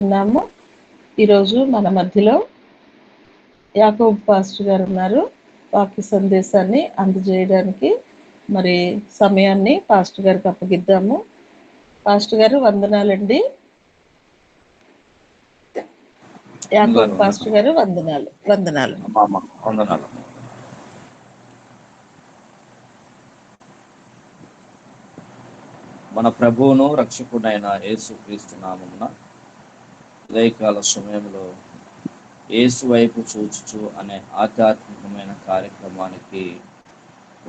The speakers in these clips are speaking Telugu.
ఉన్నాము. ఈరోజు మన మధ్యలో యాకోబు పాస్టర్ గారు ఉన్నారు. వాక్య సందేశాన్ని అందజేయడానికి మరి సమయాన్ని పాస్టర్ గారికి అప్పగిద్దాము. పాస్టర్ గారు వందనాలండి. యాకోబు పాస్టర్ గారు వందనాలు. వందనాలు. మన ప్రభువును రక్షకుడైన యేసుక్రీస్తు నామమున ఉదయకాల సమయంలో యేసు వైపు చూచుచు అనే ఆధ్యాత్మికమైన కార్యక్రమానికి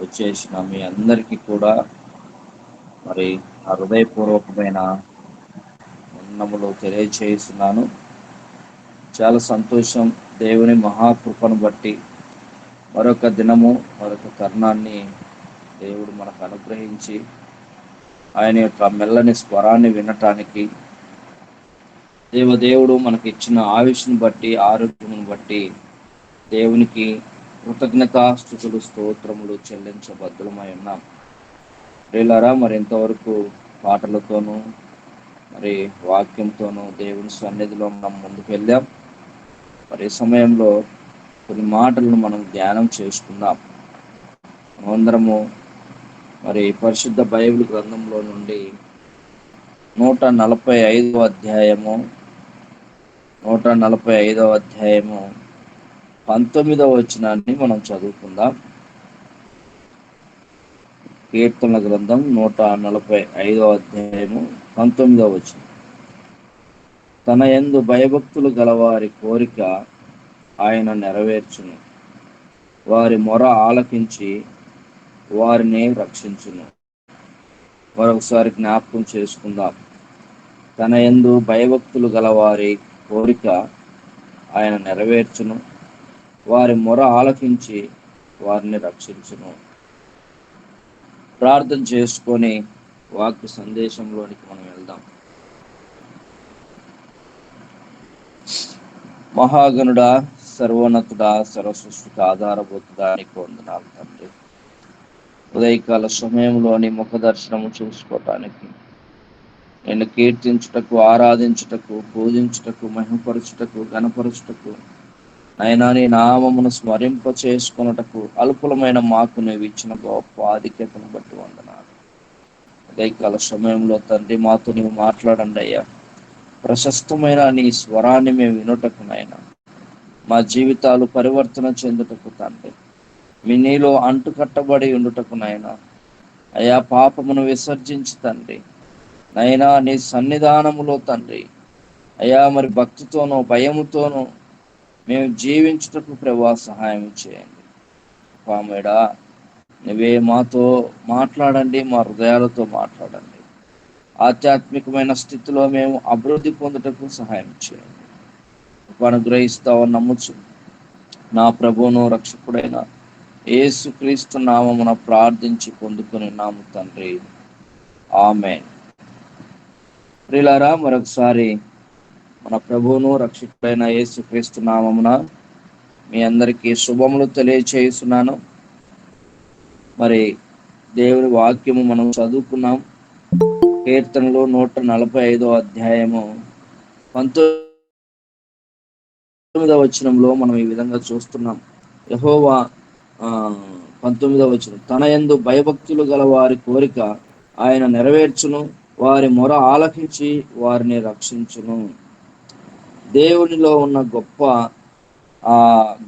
వచ్చేసిన మీ అందరికీ కూడా మరి ఆ హృదయపూర్వకమైన వందనములు తెలియచేస్తున్నాను. చాలా సంతోషం. దేవుని మహాకృపను బట్టి మరొక దినము, మరొక తరుణాన్ని దేవుడు మనకు అనుగ్రహించి ఆయన యొక్క మెల్లని స్వరాన్ని వినటానికి దేవుడు మనకి ఇచ్చిన ఆయుష్ను బట్టి, ఆరోగ్యమును బట్టి దేవునికి కృతజ్ఞతాస్తుతులు, స్తోత్రములు చెల్లించబద్దులమై ఉన్నాం. ప్రియులారా, మరి ఇంతవరకు పాటలతోనూ మరి వాక్యంతోనూ దేవుని సన్నిధిలో మనం ముందుకు వెళ్ళాం. మరి ఈ సమయంలో కొన్ని మాటలను మనం ధ్యానం చేసుకుందాం. మనమందరము మరి పరిశుద్ధ బైబిల్ గ్రంథంలో నుండి 145వ అధ్యాయము 19వ వచనాన్ని మనం చదువుకుందాం. కీర్తనల గ్రంథం 145వ అధ్యాయము 19వ వచనం. తన యందు భయభక్తులు గలవారి కోరిక ఆయన నెరవేర్చును, వారి మొర ఆలకించి వారిని రక్షించును. మరొకసారి జ్ఞాపకం చేసుకుందాం. తన యందు భయభక్తులు గలవారి కోరిక ఆయన నెరవేర్చును, వారి మొర ఆలకించి వారిని రక్షించును. ప్రార్థన చేసుకొని వాక్య సందేశంలోనికి మనం వెళ్దాం. మహాగణుడా, సర్వోన్నతుడా, సర్వసృష్టికి ఆధారభూతుడా, నీకు వందనాలు తండ్రి. ఉదయకాల సమయంలోని ముఖ దర్శనము చూసుకోవటానికి, నిన్ను కీర్తించుటకు, ఆరాధించుటకు, పూజించుటకు, మహిమపరచుటకు, గణపరచుటకు, అయినా నీ నామమును స్మరింప చేసుకున్నటకు అల్పులమైన మాకు నువ్వు ఇచ్చిన గొప్ప ఆధిక్యతను బట్టి వందనాలు. ఉదయకాల సమయంలో తండ్రి మాతో నువ్వు మాట్లాడండి అయ్యా. ప్రశస్తమైన నీ స్వరాన్ని మేము వినుటకునైనా మా జీవితాలు పరివర్తన చెందుటకు తండ్రి, మీ నీలో అంటుకట్టబడి ఉండుటకునైనా అయా పాపమును విసర్జించి తండ్రి నైనా నీ సన్నిధానములో తండ్రి అయా మరి భక్తితోనూ భయముతోనూ మేము జీవించుటకు ప్రభువా సహాయం చేయండి. పామేడా, నువ్వే మాతో మాట్లాడండి, మా హృదయాలతో మాట్లాడండి. ఆధ్యాత్మికమైన స్థితిలో మేము అభివృద్ధి పొందుటకు సహాయం చేయండి. అనుగ్రహిస్తావు నమ్ముచు నా ప్రభువును రక్షకుడైన యేసుక్రీస్తు నామమున ప్రార్థించి పొందుకుని నాము తండ్రి, ఆమేన్. ప్రియులారా, మరొకసారి మన ప్రభువును రక్షకుడైన యేసుక్రీస్తు నామమున మీ అందరికీ శుభములు తెలియచేస్తున్నాను. మరి దేవుని వాక్యము మనం చదువుకున్నాం. కీర్తనలు 145వ అధ్యాయము 19వ వచనంలో మనం ఈ విధంగా చూస్తున్నాం. యెహోవా 19వ వచనం, తన యందు భయభక్తులు గల వారి కోరిక ఆయన నెరవేర్చును, వారి మొర ఆలకించి వారిని రక్షించును. దేవునిలో ఉన్న గొప్ప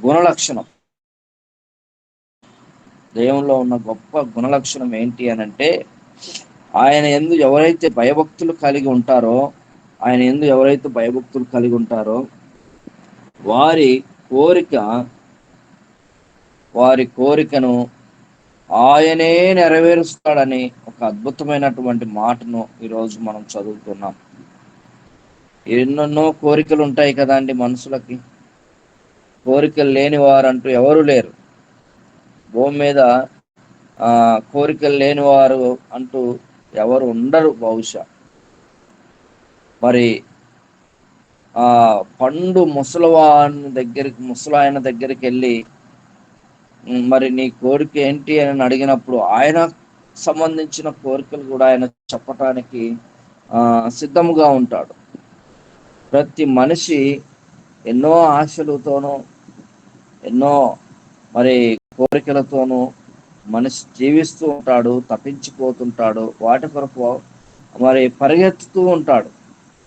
గుణలక్షణం, దేవునిలో ఉన్న గొప్ప గుణలక్షణం ఏంటి అనంటే, ఆయన యందు ఎవరైతే భయభక్తులు కలిగి ఉంటారో వారి కోరికను ఆయనే నెరవేరుస్తాడని ఒక అద్భుతమైనటువంటి మాటను ఈరోజు మనం చదువుతున్నాం. ఎన్నెన్నో కోరికలు ఉంటాయి కదా అండి మనుషులకి. కోరికలు లేని వారంటూ ఎవరు లేరు భూమి మీద. కోరికలు లేని వారు అంటూ ఎవరు ఉండరు బహుశా. మరి పండు ముసలాయన దగ్గరికి వెళ్ళి మరి నీ కోరిక ఏంటి అని అడిగినప్పుడు ఆయన సంబంధించిన కోరికలు కూడా ఆయన చెప్పటానికి సిద్ధముగా ఉంటాడు. ప్రతి మనిషి ఎన్నో ఆశలతోనూ ఎన్నో మరి కోరికలతోనూ మనిషి జీవిస్తూ ఉంటాడు, తప్పించిపోతుంటాడు, వాటి కొరకు మరి పరిగెత్తుతూ ఉంటాడు.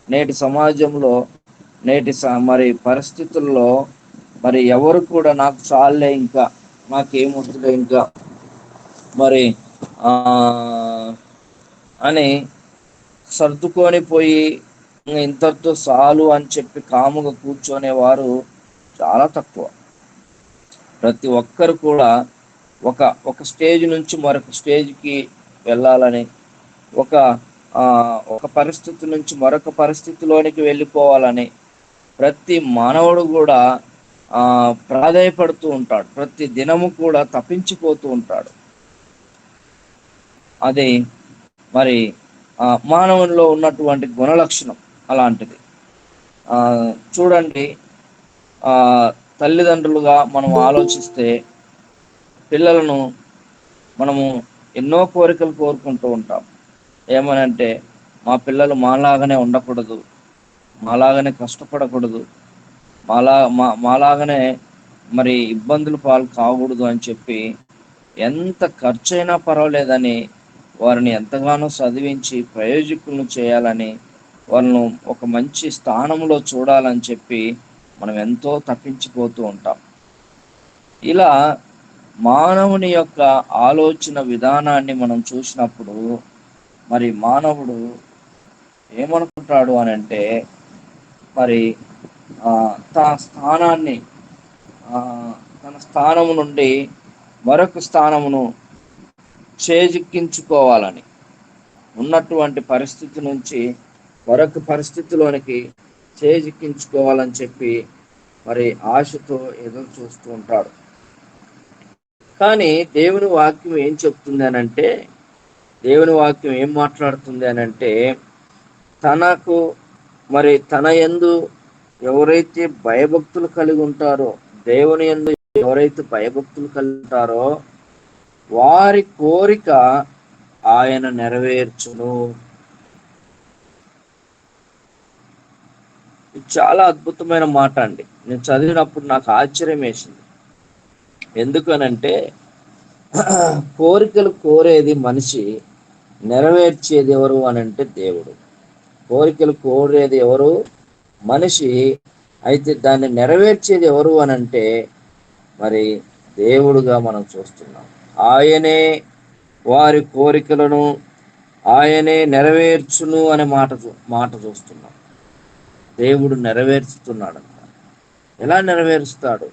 నేటి సమాజంలో మరి పరిస్థితుల్లో మరి ఎవరు కూడా నాకు చాలే, ఇంకా నాకేమొద్దులే ఇంకా మరి ఆ అని సర్దుకొని పోయి ఇంతటితో చాలు అని చెప్పి కాముగా కూర్చొనేవారు చాలా తక్కువ. ప్రతి ఒక్కరు కూడా ఒక ఒక స్టేజ్ నుంచి మరొక స్టేజ్కి వెళ్ళాలని, ఒక ఒక పరిస్థితి నుంచి మరొక పరిస్థితిలోనికి వెళ్ళిపోవాలని ప్రతి మానవుడు కూడా ప్రాధాయపడుతూ ఉంటాడు. ప్రతి దినము కూడా తప్పించిపోతూ ఉంటాడు. అది మరి మానవునిలో ఉన్నటువంటి గుణలక్షణం అలాంటిది. చూడండి, తల్లిదండ్రులుగా మనం ఆలోచిస్తే పిల్లలను మనము ఎన్నో కోరికలు కోరుకుంటూ ఉంటాం. ఏమనంటే మా పిల్లలు మాలాగానే ఉండకూడదు, మాలాగానే కష్టపడకూడదు, మాలాగానే మరి ఇబ్బందులు పాలు కాకూడదు అని చెప్పి ఎంత ఖర్చైనా పర్వాలేదని వారిని ఎంతగానో చదివించి ప్రయోజకులను చేయాలని, వాళ్ళను ఒక మంచి స్థానంలో చూడాలని చెప్పి మనం ఎంతో తప్పించిపోతూ ఉంటాం. ఇలా మానవుని యొక్క ఆలోచన విధానాన్ని మనం చూసినప్పుడు మరి మానవుడు ఏమనుకుంటాడు అని అంటే, మరి తన స్థానాన్ని తన స్థానము నుండి మరొక స్థానమును చేజిక్కించుకోవాలని, ఉన్నటువంటి పరిస్థితి నుంచి మరొక పరిస్థితిలోనికి చేజిక్కించుకోవాలని చెప్పి మరి ఆశతో ఎదురు చూస్తూ ఉంటాడు. కానీ దేవుని వాక్యం ఏం చెప్తుంది అనంటే, దేవుని వాక్యం ఏం మాట్లాడుతుంది అనంటే, తనకు మరి తన యందు ఎవరైతే భయభక్తులు కలిగి ఉంటారో, దేవుని యందు ఎవరైతే భయభక్తులు కలిగి ఉంటారో వారి కోరిక ఆయన నెరవేర్చును. చాలా అద్భుతమైన మాట అండి. నేను చదివినప్పుడు నాకు ఆశ్చర్యం వేసింది. ఎందుకనంటే కోరికలు కోరేది మనిషి, నెరవేర్చేది ఎవరు అనంటే దేవుడు. కోరికలు కోరేది ఎవరు? మనిషి. అయితే దాన్ని నెరవేర్చేది ఎవరు అనంటే మరి దేవుడుగా మనం చూస్తున్నాం. ఆయనే వారి కోరికలను ఆయనే నెరవేర్చును అనే మాట చూస్తున్నాం. దేవుడు నెరవేర్చుతున్నాడంట. ఎలా నెరవేరుస్తాడు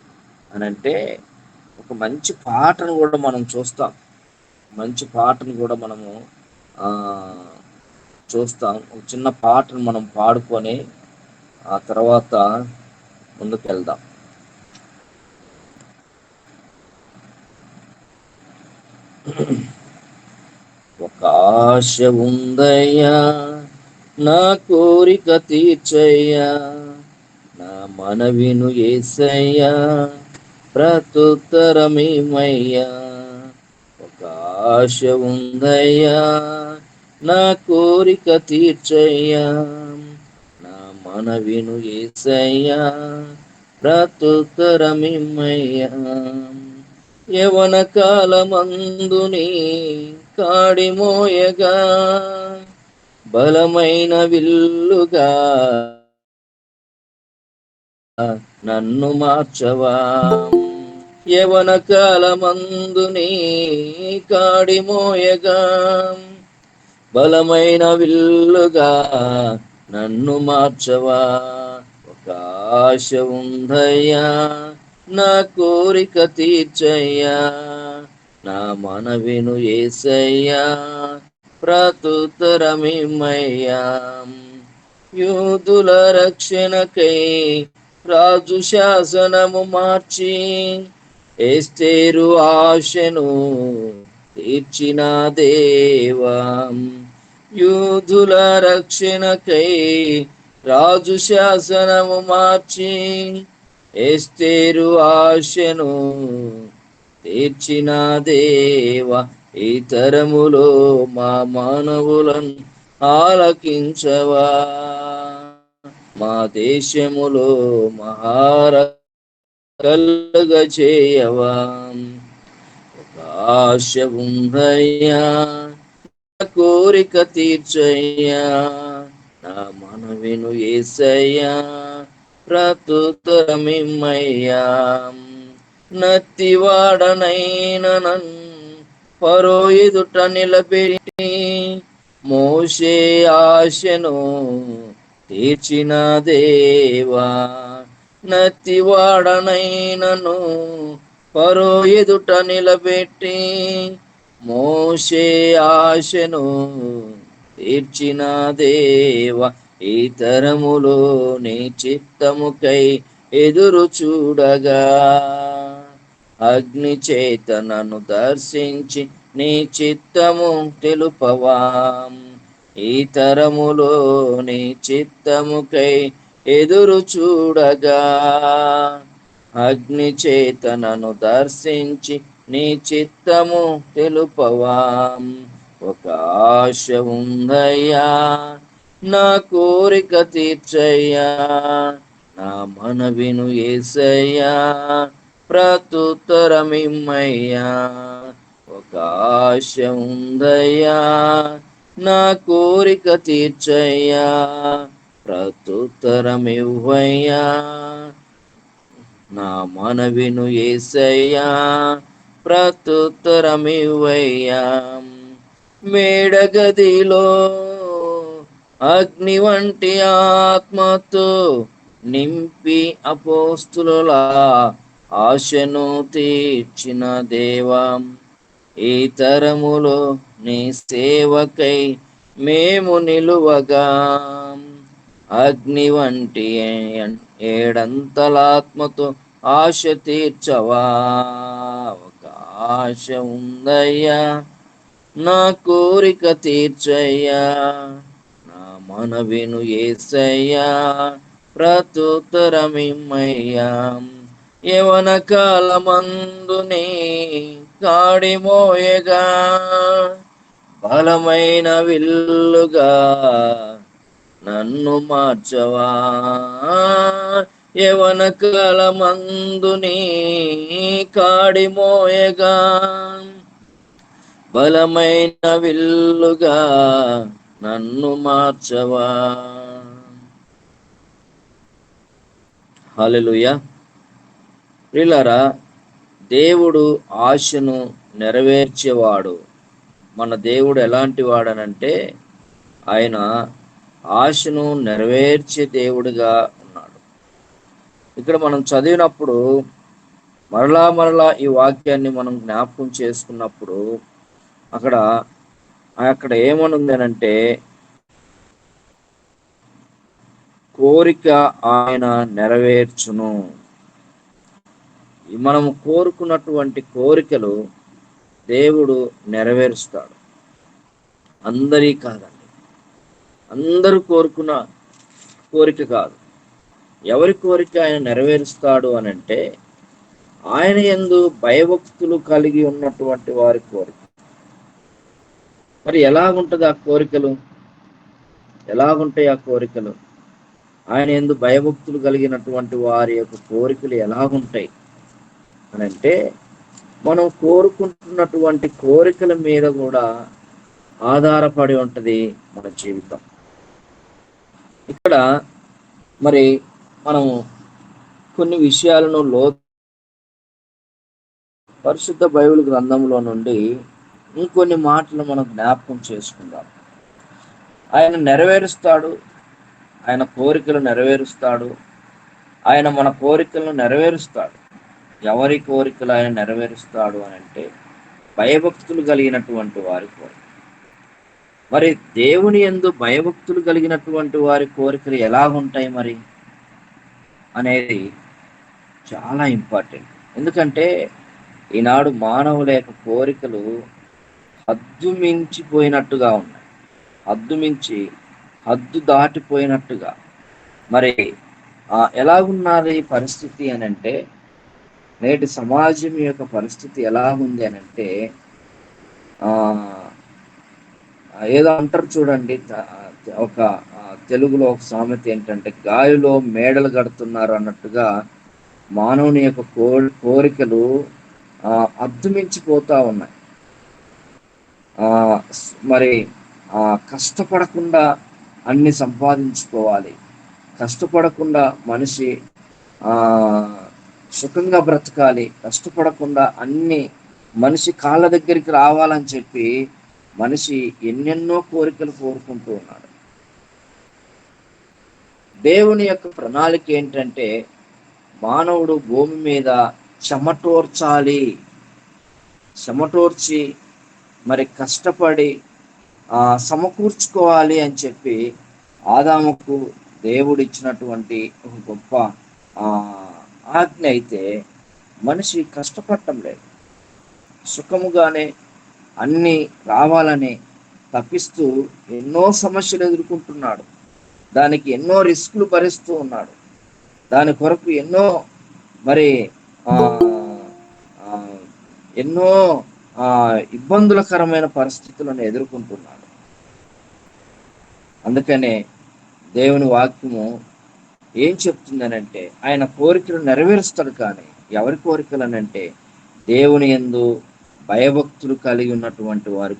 అనంటే ఒక మంచి పాటను కూడా మనం చూస్తాం. మంచి పాటను కూడా మనము చూస్తాం. ఒక చిన్న పాటను మనం పాడుకొని ఆ తర్వాత ముందుకెళ్దాం. ఒక ఆశ ఉందయ్యా, నా కోరిక తీర్చయ్యా, నా మనవిను యేసయ్యా, ప్రత్యుత్తరమేమయ్యా. ఒక ఆశ ఉందయ్యా, నా కోరిక తీర్చయ్యా, నా మనవిను యేసయ్యా, ప్రత్యుత్తరమేమయ్యా. యవన కాలమందుని కాడి మోయగా బలమైన విల్లుగా నన్ను మార్చవా. యవన కాలమందుని కాడి మోయగా బలమైన విల్లుగా నన్ను మార్చవా. ఒక ఆశ ఉందయ్యా, నా కోరిక తీర్చయ్యా, నా మనవిను యేసయ్యా, ప్రత్యుత్తరమేమయ్యా. యూదుల రక్షణకై రాజు శాసనము మార్చి ఎస్తేరు ఆశను తీర్చిన దేవా. యూదుల రక్షణకై రాజు శాసనము మార్చి ఎస్తేరు ఆశను తీర్చిన దేవా. ఈ తరములో మా మానవులను ఆలకించవా. మా దేశములో కలుగ చేయవా. ఒక ఆశ ఉందయ్యా, నా కోరిక తీర్చయ్యా, నా మనవిను యేసయ్యా, ప్రతుత్తరమిమ్మయ్యా. నత్తివాడనైన నన్ను ఫరో ఎదుట నిలబెట్టి మోషే ఆశను తీర్చిన దేవా. నత్తివాడనైనను ఫరో ఎదుట నిలబెట్టి మోషే ఆశను తీర్చిన దేవ. ఈ తరములో నీ చిత్తముకై ఎదురు చూడగా అగ్ని చేత నన్ను దర్శించి నీ చిత్తము తెలుపవా. ఈ తరములో నీ చిత్తముకై ఎదురు చూడగా అగ్ని చేత నన్ను దర్శించి నీ చిత్తము తెలుపవా. ఒక ఆశ ఉందయ్యా, నా కోరిక తీర్చయ్యా, నా మనవిను యేసయ్యా, ప్రతుత్తరమిమ్మయ్యా. ఒక ఆశ ఉందయ్యా, నా కోరిక తీర్చయ్యా, ప్రతుత్తరమివ్వయ్యా, నా మనవిను యేసయ్యా, ప్రతుత్తరమివ్వయ్యా. మేడగదిలో అగ్ని వంటి ఆత్మతో నింపి అపోస్తుల ఆశను తీర్చిన దేవా. ఈ తరములో నీ సేవకై మేము నిలువగా అగ్ని వంటి ఏడంతలాత్మతో ఆశ తీర్చవా. ఒక ఆశ ఉందయ్యా, నా కోరిక తీర్చయ్యా, నా మనవిను యేసయ్యా, ప్రతుత్తరమిమ్మయ్యా. యవన కాలమందునే కాడి మోయగా బలమైన విల్లుగా నన్ను మార్చవా. యవన కాలమందునే కాడి మోయగా బలమైన విల్లుగా నన్ను మార్చవా. హల్లెలూయా. ప్రియులారా, దేవుడు ఆశను నెరవేర్చేవాడు. మన దేవుడు ఎలాంటి వాడనంటే ఆయన ఆశను నెరవేర్చే దేవుడిగా ఉన్నాడు. ఇక్కడ మనం చదివినప్పుడు మరలా ఈ వాక్యాన్ని మనం జ్ఞాపకం చేసుకున్నప్పుడు అక్కడ ఏమనుంది అనంటే కోరిక ఆయన నెరవేర్చును. మనము కోరుకున్నటువంటి కోరికలు దేవుడు నెరవేరుస్తాడు. అందరి కాదండి, అందరూ కోరుకున్న కోరిక కాదు. ఎవరి కోరిక ఆయన నెరవేరుస్తాడు అనంటే ఆయన యందు భయభక్తులు కలిగి ఉన్నటువంటి వారి కోరిక. మరి ఎలాగుంటుంది ఆ కోరికలు? ఎలాగుంటాయి ఆ కోరికలు? ఆయన యందు భయభక్తులు కలిగినటువంటి వారి యొక్క కోరికలు ఎలాగుంటాయి అనంటే మనం కోరుకుంటున్నటువంటి కోరికల మీద కూడా ఆధారపడి ఉంటది మన జీవితం. ఇక్కడ మరి మనము కొన్ని విషయాలను పరిశుద్ధ బైబిల్ గ్రంథంలో నుండి ఇంకొన్ని మాటలు మనం జ్ఞాపకం చేసుకుందాం. ఆయన నెరవేరుస్తాడు, ఆయన కోరికలు నెరవేరుస్తాడు, ఆయన మన కోరికలను నెరవేరుస్తాడు. ఎవరి కోరికలు ఆయన నెరవేరుస్తాడు అని అంటే భయభక్తులు కలిగినటువంటి వారి కోరిక. మరి దేవుని యందు భయభక్తులు కలిగినటువంటి వారి కోరికలు ఎలాగుంటాయి మరి అనేది చాలా ఇంపార్టెంట్. ఎందుకంటే ఈనాడు మానవుల యొక్క కోరికలు హద్దు మించిపోయినట్టుగా ఉన్నాయి, హద్దు దాటిపోయినట్టుగా. మరి ఎలాగున్నది పరిస్థితి అని అంటే నేటి సమాజం యొక్క పరిస్థితి ఎలా ఉంది అని అంటే ఏదో అంటారు చూడండి, ఒక తెలుగులో ఒక సామెత ఏంటంటే, గాలిలో మేడలు కడుతున్నారు అన్నట్టుగా మానవుని యొక్క కోరికలు అద్దుమించిపోతా ఉన్నాయి. మరి కష్టపడకుండా అన్ని సంపాదించుకోవాలి, కష్టపడకుండా మనిషి సుఖంగా బ్రతకాలి, కష్టపడకుండా అన్ని మనిషి కాళ్ళ దగ్గరికి రావాలని చెప్పి మనిషి ఎన్నెన్నో కోరికలు కోరుకుంటూ ఉన్నాడు. దేవుని యొక్క ప్రణాళిక ఏంటంటే, మానవుడు భూమి మీద చెమటోర్చి మరి కష్టపడి సమకూర్చుకోవాలి అని చెప్పి ఆదాముకు దేవుడు ఇచ్చినటువంటి ఒక గొప్ప ఆజ్ఞ. అయితే మనిషి కష్టపడటం లేదు, సుఖముగానే అన్ని రావాలని తప్పిస్తూ ఎన్నో సమస్యలు ఎదుర్కొంటున్నాడు, దానికి ఎన్నో రిస్కులు భరిస్తూ ఉన్నాడు, దాని కొరకు ఎన్నో మరి ఎన్నో ఇబ్బందులకరమైన పరిస్థితులను ఎదుర్కొంటున్నాడు. అందుకనే దేవుని వాక్యము ఏం చెప్తుందనంటే, ఆయన కోరికలు నెరవేరుస్తాడు. కానీ ఎవరి కోరికలు అనంటే, దేవుని యందు భయభక్తులు కలిగి ఉన్నటువంటి వారి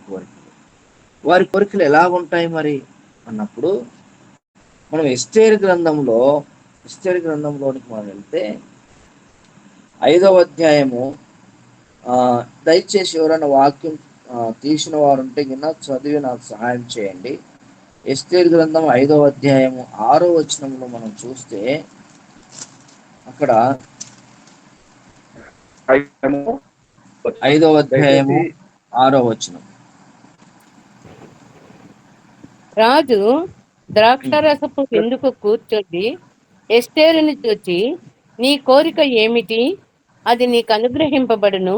కోరికలు ఎలా ఉంటాయి మరి అన్నప్పుడు, మనం ఎస్తేరు గ్రంథంలోనికి మనం వెళ్తే 5వ అధ్యాయము, దయచేసి ఎవరైనా వాక్యం తీసిన వారు ఉంటే కింద చదివి నాకు సహాయం చేయండి. ఎస్తేరు గ్రంథం 5వ అధ్యాయము 6వ వచనంలో మనం చూస్తే, అక్కడ 5వ అధ్యాయము 6వ వచనం, రాజు ద్రాక్షరసపు విందుకు కూర్చొని ఎస్తేరుని చూచి, నీ కోరిక ఏమిటి? అది నీకు అనుగ్రహింపబడును.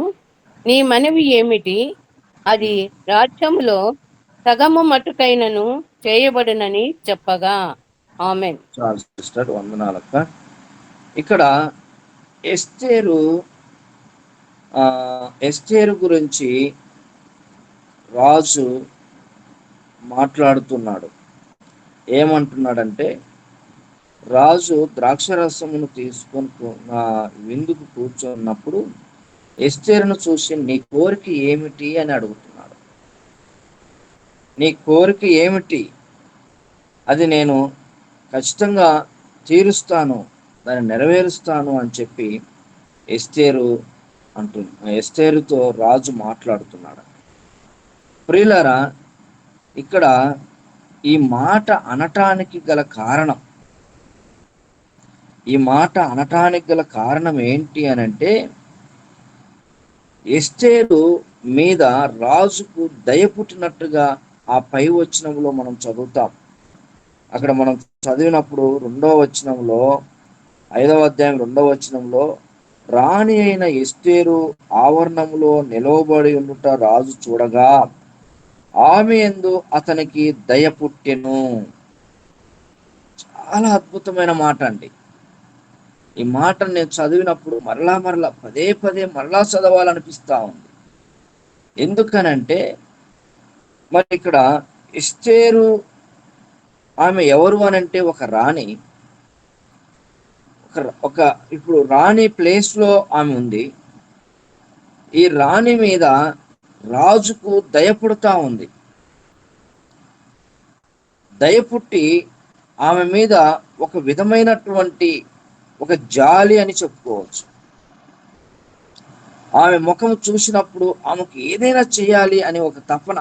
నీ మనవి ఏమిటి? అది రాజ్యములో సగము మట్టుకైనను చేయబడునని చెప్పగా. ఆమెన్. చాలు సిస్టర్, వందనాలక్క. ఇక్కడ ఎస్తేరు గురించి రాజు మాట్లాడుతున్నాడు. ఏమంటున్నాడంటే, రాజు ద్రాక్షరసమును తీసుకొని విందుకు కూర్చున్నప్పుడు ఎస్తేరును చూసి, నీ కోరిక ఏమిటి అని అడుగుతున్నాడు. నీ కోరిక ఏమిటి? అది నేను ఖచ్చితంగా తీరుస్తాను, దాన్ని నెరవేరుస్తాను అని చెప్పి ఎస్తేరుతో రాజు మాట్లాడుతున్నాడు. ప్రియులారా, ఇక్కడ ఈ మాట అనటానికి గల కారణం ఏంటి అనంటే, ఎస్తేరు మీద రాజుకు దయ పుట్టినట్టుగా ఆ పై వచనంలో మనం చదువుతాం. అక్కడ మనం చదివినప్పుడు 2వ వచనంలో, 5వ అధ్యాయం 2వ వచనంలో, రాణి అయిన ఎస్తేరు ఆవరణములో నిలవబడి ఉండుట రాజు చూడగా ఆమె యందు అతనికి దయ పుట్టెను. చాలా అద్భుతమైన మాట అండి. ఈ మాటను నేను చదివినప్పుడు మరలా పదే మరలా చదవాలనిపిస్తా ఉంది. ఎందుకనంటే, మరి ఇక్కడ ఎస్తేరు ఆమె ఎవరు అనంటే ఒక రాణి. ఇప్పుడు రాణి ప్లేస్ లో ఆమె ఉంది. ఈ రాణి మీద రాజుకు దయపుడతా ఉంది. దయపుట్టి ఆమె మీద ఒక విధమైనటువంటి ఒక జాలి అని చెప్పుకోవచ్చు. ఆమె ముఖం చూసినప్పుడు ఆమెకు ఏదైనా చేయాలి అని ఒక తపన,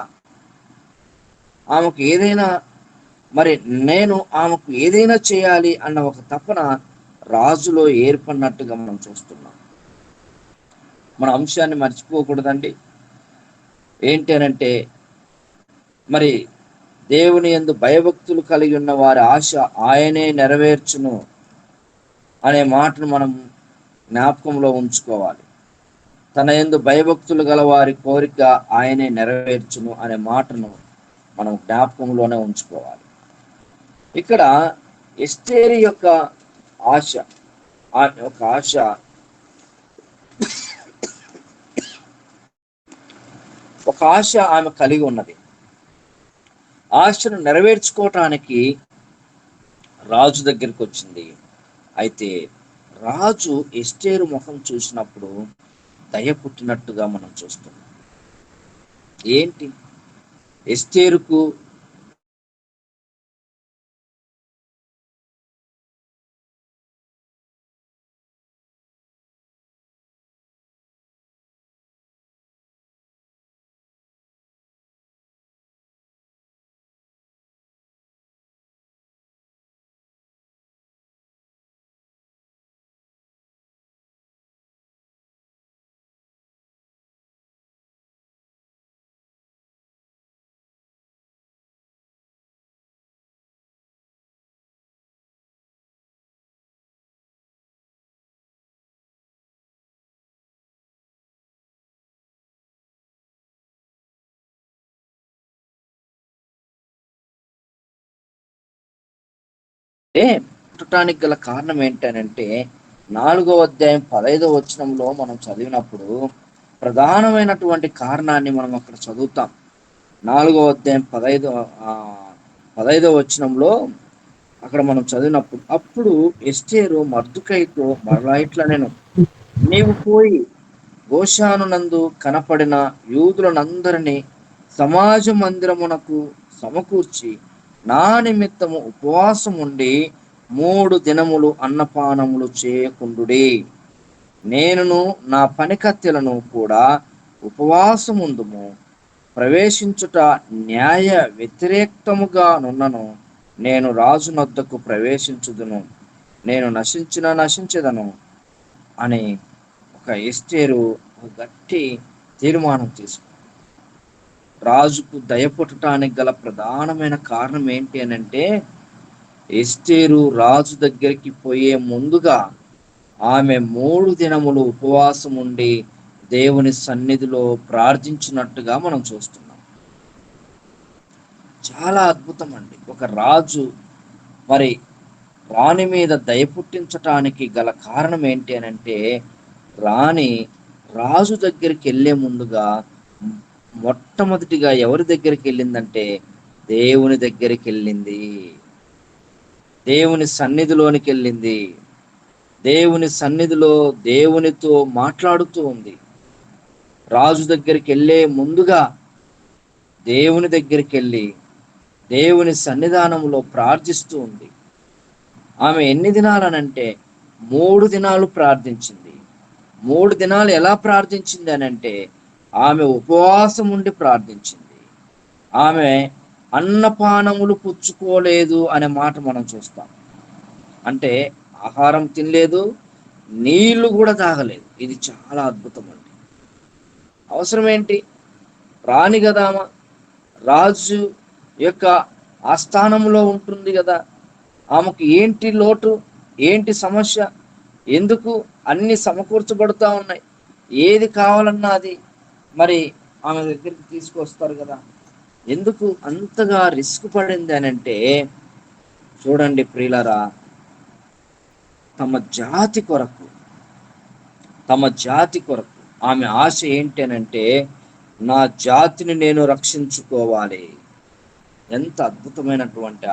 ఆమెకు ఏదైనా నేను ఆమెకు ఏదైనా చేయాలి అన్న ఒక తపన రాజులో ఏర్పడినట్టుగా మనం చూస్తున్నాం. మన అంశాన్ని మర్చిపోకూడదండి. ఏంటి అనంటే, మరి దేవుని యందు భయభక్తులు కలిగి ఉన్న వారి ఆశ ఆయనే నెరవేర్చును అనే మాటను మనం జ్ఞాపకంలో ఉంచుకోవాలి. తన యందు భయభక్తులు గల వారి కోరిక ఆయనే నెరవేర్చును అనే మాటను మనం జ్ఞాపకంలోనే ఉంచుకోవాలి. ఇక్కడ ఎస్తేరు యొక్క ఆశ ఆమె కలిగి ఉన్నది. ఆశను నెరవేర్చుకోవటానికి రాజు దగ్గరికి వచ్చింది. అయితే రాజు ఎస్తేరు ముఖం చూసినప్పుడు దయ పుట్టినట్టుగా మనం చూస్తున్నాం. ఏంటి ఎస్తేరుకు పుట్టడానికి గల కారణం ఏంటనంటే 4వ అధ్యాయం 15వ వచనంలో మనం చదివినప్పుడు ప్రధానమైనటువంటి కారణాన్ని మనం అక్కడ చదువుతాం. 4వ అధ్యాయం 15వ వచనంలో అక్కడ మనం చదివినప్పుడు, అప్పుడు ఎస్తేరు మర్దుకైతో మరలా ఇట్లా నేను, నీవు పోయి గోషానునందు కనపడిన యూదులనందరినీ సమాజ మందిరమునకు సమకూర్చి నా నిమిత్తము ఉపవాసం ఉండి 3 దినములు అన్నపానములు చేయకుండుడి. నేనును నా పనికత్తెలను కూడా ఉపవాసముందుము. ప్రవేశించుట న్యాయ వ్యతిరేక్తముగా నున్నను. నేను రాజునొద్దకు ప్రవేశించుదును, నేను నశించెదను అని ఒక ఎస్తేరు ఒక గట్టి తీర్మానం తీసుకుంది. రాజుకు దయపుట్టడానికి గల ప్రధానమైన కారణం ఏంటి అని అంటే, ఎస్తేరు రాజు దగ్గరికి పోయే ముందుగా ఆమె 3 దినములు ఉపవాసం ఉండి దేవుని సన్నిధిలో ప్రార్థించినట్టుగా మనం చూస్తున్నాం. చాలా అద్భుతం అండి. ఒక రాజు మరి రాణి మీద దయ పుట్టించటానికి గల కారణం ఏంటి అని అంటే, రాణి రాజు దగ్గరికి వెళ్ళే ముందుగా మొట్టమొదటిగా ఎవరి దగ్గరికి వెళ్ళిందంటే దేవుని దగ్గరికి వెళ్ళింది. దేవుని సన్నిధిలోనికి వెళ్ళింది. దేవుని సన్నిధిలో దేవునితో మాట్లాడుతూ ఉంది. రాజు దగ్గరికి వెళ్ళే ముందుగా దేవుని దగ్గరికి వెళ్ళి దేవుని సన్నిధానంలో ప్రార్థిస్తూ ఉంది. ఆమె ఎన్ని దినాలనంటే 3 దినాలు ప్రార్థించింది. 3 దినాలు ఎలా ప్రార్థించింది అని అంటే, ఆమె ఉపవాసం ఉండి ప్రార్థించింది. ఆమె అన్నపానములు పుచ్చుకోలేదు అనే మాట మనం చూస్తాం. అంటే ఆహారం తినలేదు, నీళ్లు కూడా తాగలేదు. ఇది చాలా అద్భుతం అండి. అవసరం ఏంటి? రాణి కదా, రాజు యొక్క ఆస్థానంలో ఉంటుంది కదా. ఆమెకు ఏంటి లోటు, ఏంటి సమస్య, ఎందుకు అన్ని సమకూర్చబడుతూ ఉన్నాయి, ఏది కావాలన్నా అది మరి ఆమె దగ్గరికి తీసుకొస్తారు కదా. ఎందుకు అంతగా రిస్క్ పడింది అని అంటే, చూడండి ప్రియులారా, తమ జాతి కొరకు ఆమె ఆశ ఏంటి అని అంటే, నా జాతిని నేను రక్షించుకోవాలి. ఎంత అద్భుతమైనటువంటి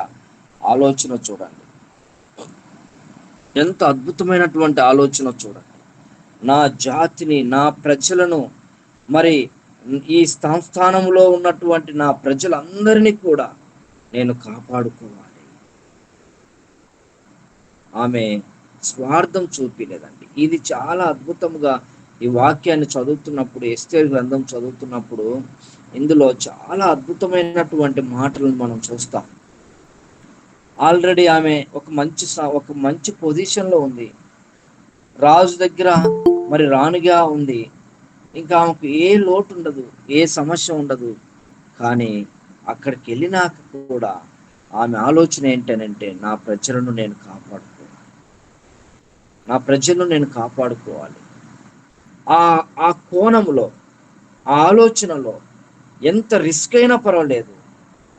ఆలోచన చూడండి, ఎంత అద్భుతమైనటువంటి ఆలోచన చూడండి. నా జాతిని, నా ప్రజలను, మరి ఈ సంస్థానంలో ఉన్నటువంటి నా ప్రజలందరినీ కూడా నేను కాపాడుకోవాలి. ఆమె స్వార్థం చూపిలేదండి. ఇది చాలా అద్భుతంగా ఈ వాక్యాన్ని చదువుతున్నప్పుడు, ఎస్తేరు గ్రంథం చదువుతున్నప్పుడు ఇందులో చాలా అద్భుతమైనటువంటి మాటలను మనం చూస్తాం. ఆల్రెడీ ఆమె ఒక మంచి పొజిషన్లో ఉంది. రాజు దగ్గర మరి రాణిగా ఉంది. ఇంకా ఆమెకు ఏ లోటు ఉండదు, ఏ సమస్య ఉండదు. కానీ అక్కడికి వెళ్ళినాక కూడా ఆమె ఆలోచన ఏంటనంటే, నా ప్రజలను నేను కాపాడుకోవాలి. ఆ కోణంలో, ఆ ఆలోచనలో ఎంత రిస్క్ అయినా పర్వాలేదు,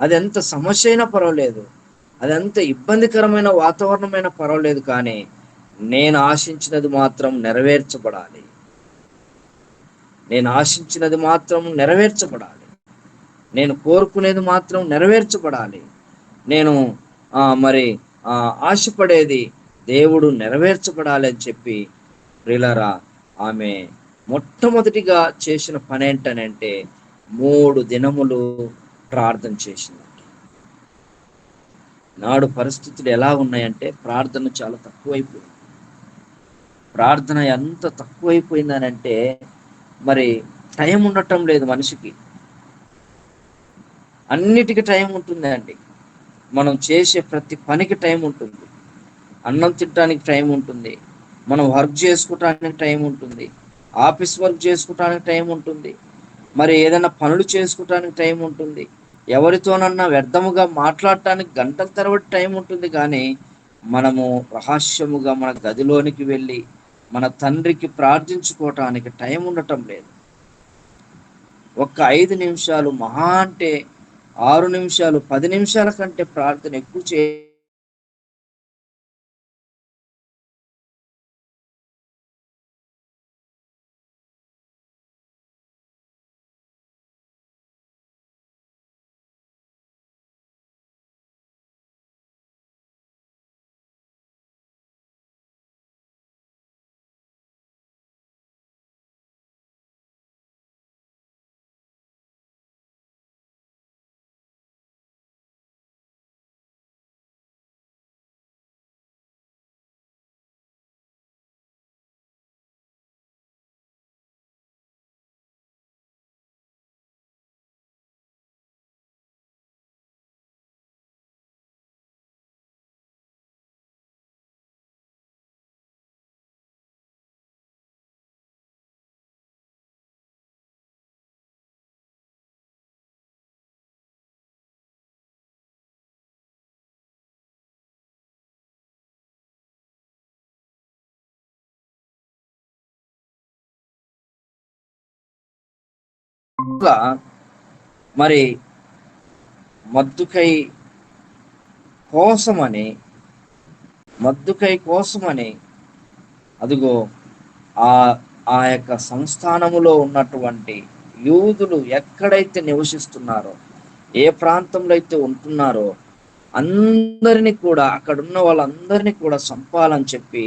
అది ఎంత సమస్య అయినా పర్వాలేదు, అది ఎంత ఇబ్బందికరమైన వాతావరణమైనా పర్వాలేదు, కానీ నేను ఆశించినది మాత్రం నెరవేర్చబడాలి. నేను కోరుకునేది మాత్రం నెరవేర్చబడాలి. నేను మరి ఆశపడేది దేవుడు నెరవేర్చబడాలి అని చెప్పి ప్రియులారా, ఆమె మొట్టమొదటిగా చేసిన పని ఏంటనంటే 3 దినములు ప్రార్థన చేసింది. నాడు పరిస్థితులు ఎలా ఉన్నాయంటే ప్రార్థన చాలా తక్కువైపోయింది. ప్రార్థన ఎంత తక్కువైపోయిందనంటే మరి టైం ఉండటం లేదు మనిషికి. అన్నిటికీ టైం ఉంటుంది అండి. మనం చేసే ప్రతి పనికి టైం ఉంటుంది. అన్నం తినడానికి టైం ఉంటుంది, మనం వర్క్ చేసుకోవటానికి టైం ఉంటుంది, ఆఫీస్ వర్క్ చేసుకోవటానికి టైం ఉంటుంది, మరి ఏదైనా పనులు చేసుకోవటానికి టైం ఉంటుంది, ఎవరితోనన్నా వ్యర్థముగా మాట్లాడటానికి గంటల తరబడి టైం ఉంటుంది. కానీ మనము రహస్యముగా మన గదిలోనికి వెళ్ళి మన తండ్రికి ప్రార్థించుకోవటానికి టైం ఉండటం లేదు. ఒక్క 5 నిమిషాలు, మహా అంటే 6 నిమిషాలు, 10 నిమిషాల కంటే ప్రార్థన ఎక్కువ మరి మద్దుకై కోసమని అదిగో ఆ యొక్క సంస్థానములో ఉన్నటువంటి యూదులు ఎక్కడైతే నివసిస్తున్నారో, ఏ ప్రాంతంలో అయితే ఉంటున్నారో అందరినీ కూడా, అక్కడున్న వాళ్ళందరినీ కూడా చంపాలని చెప్పి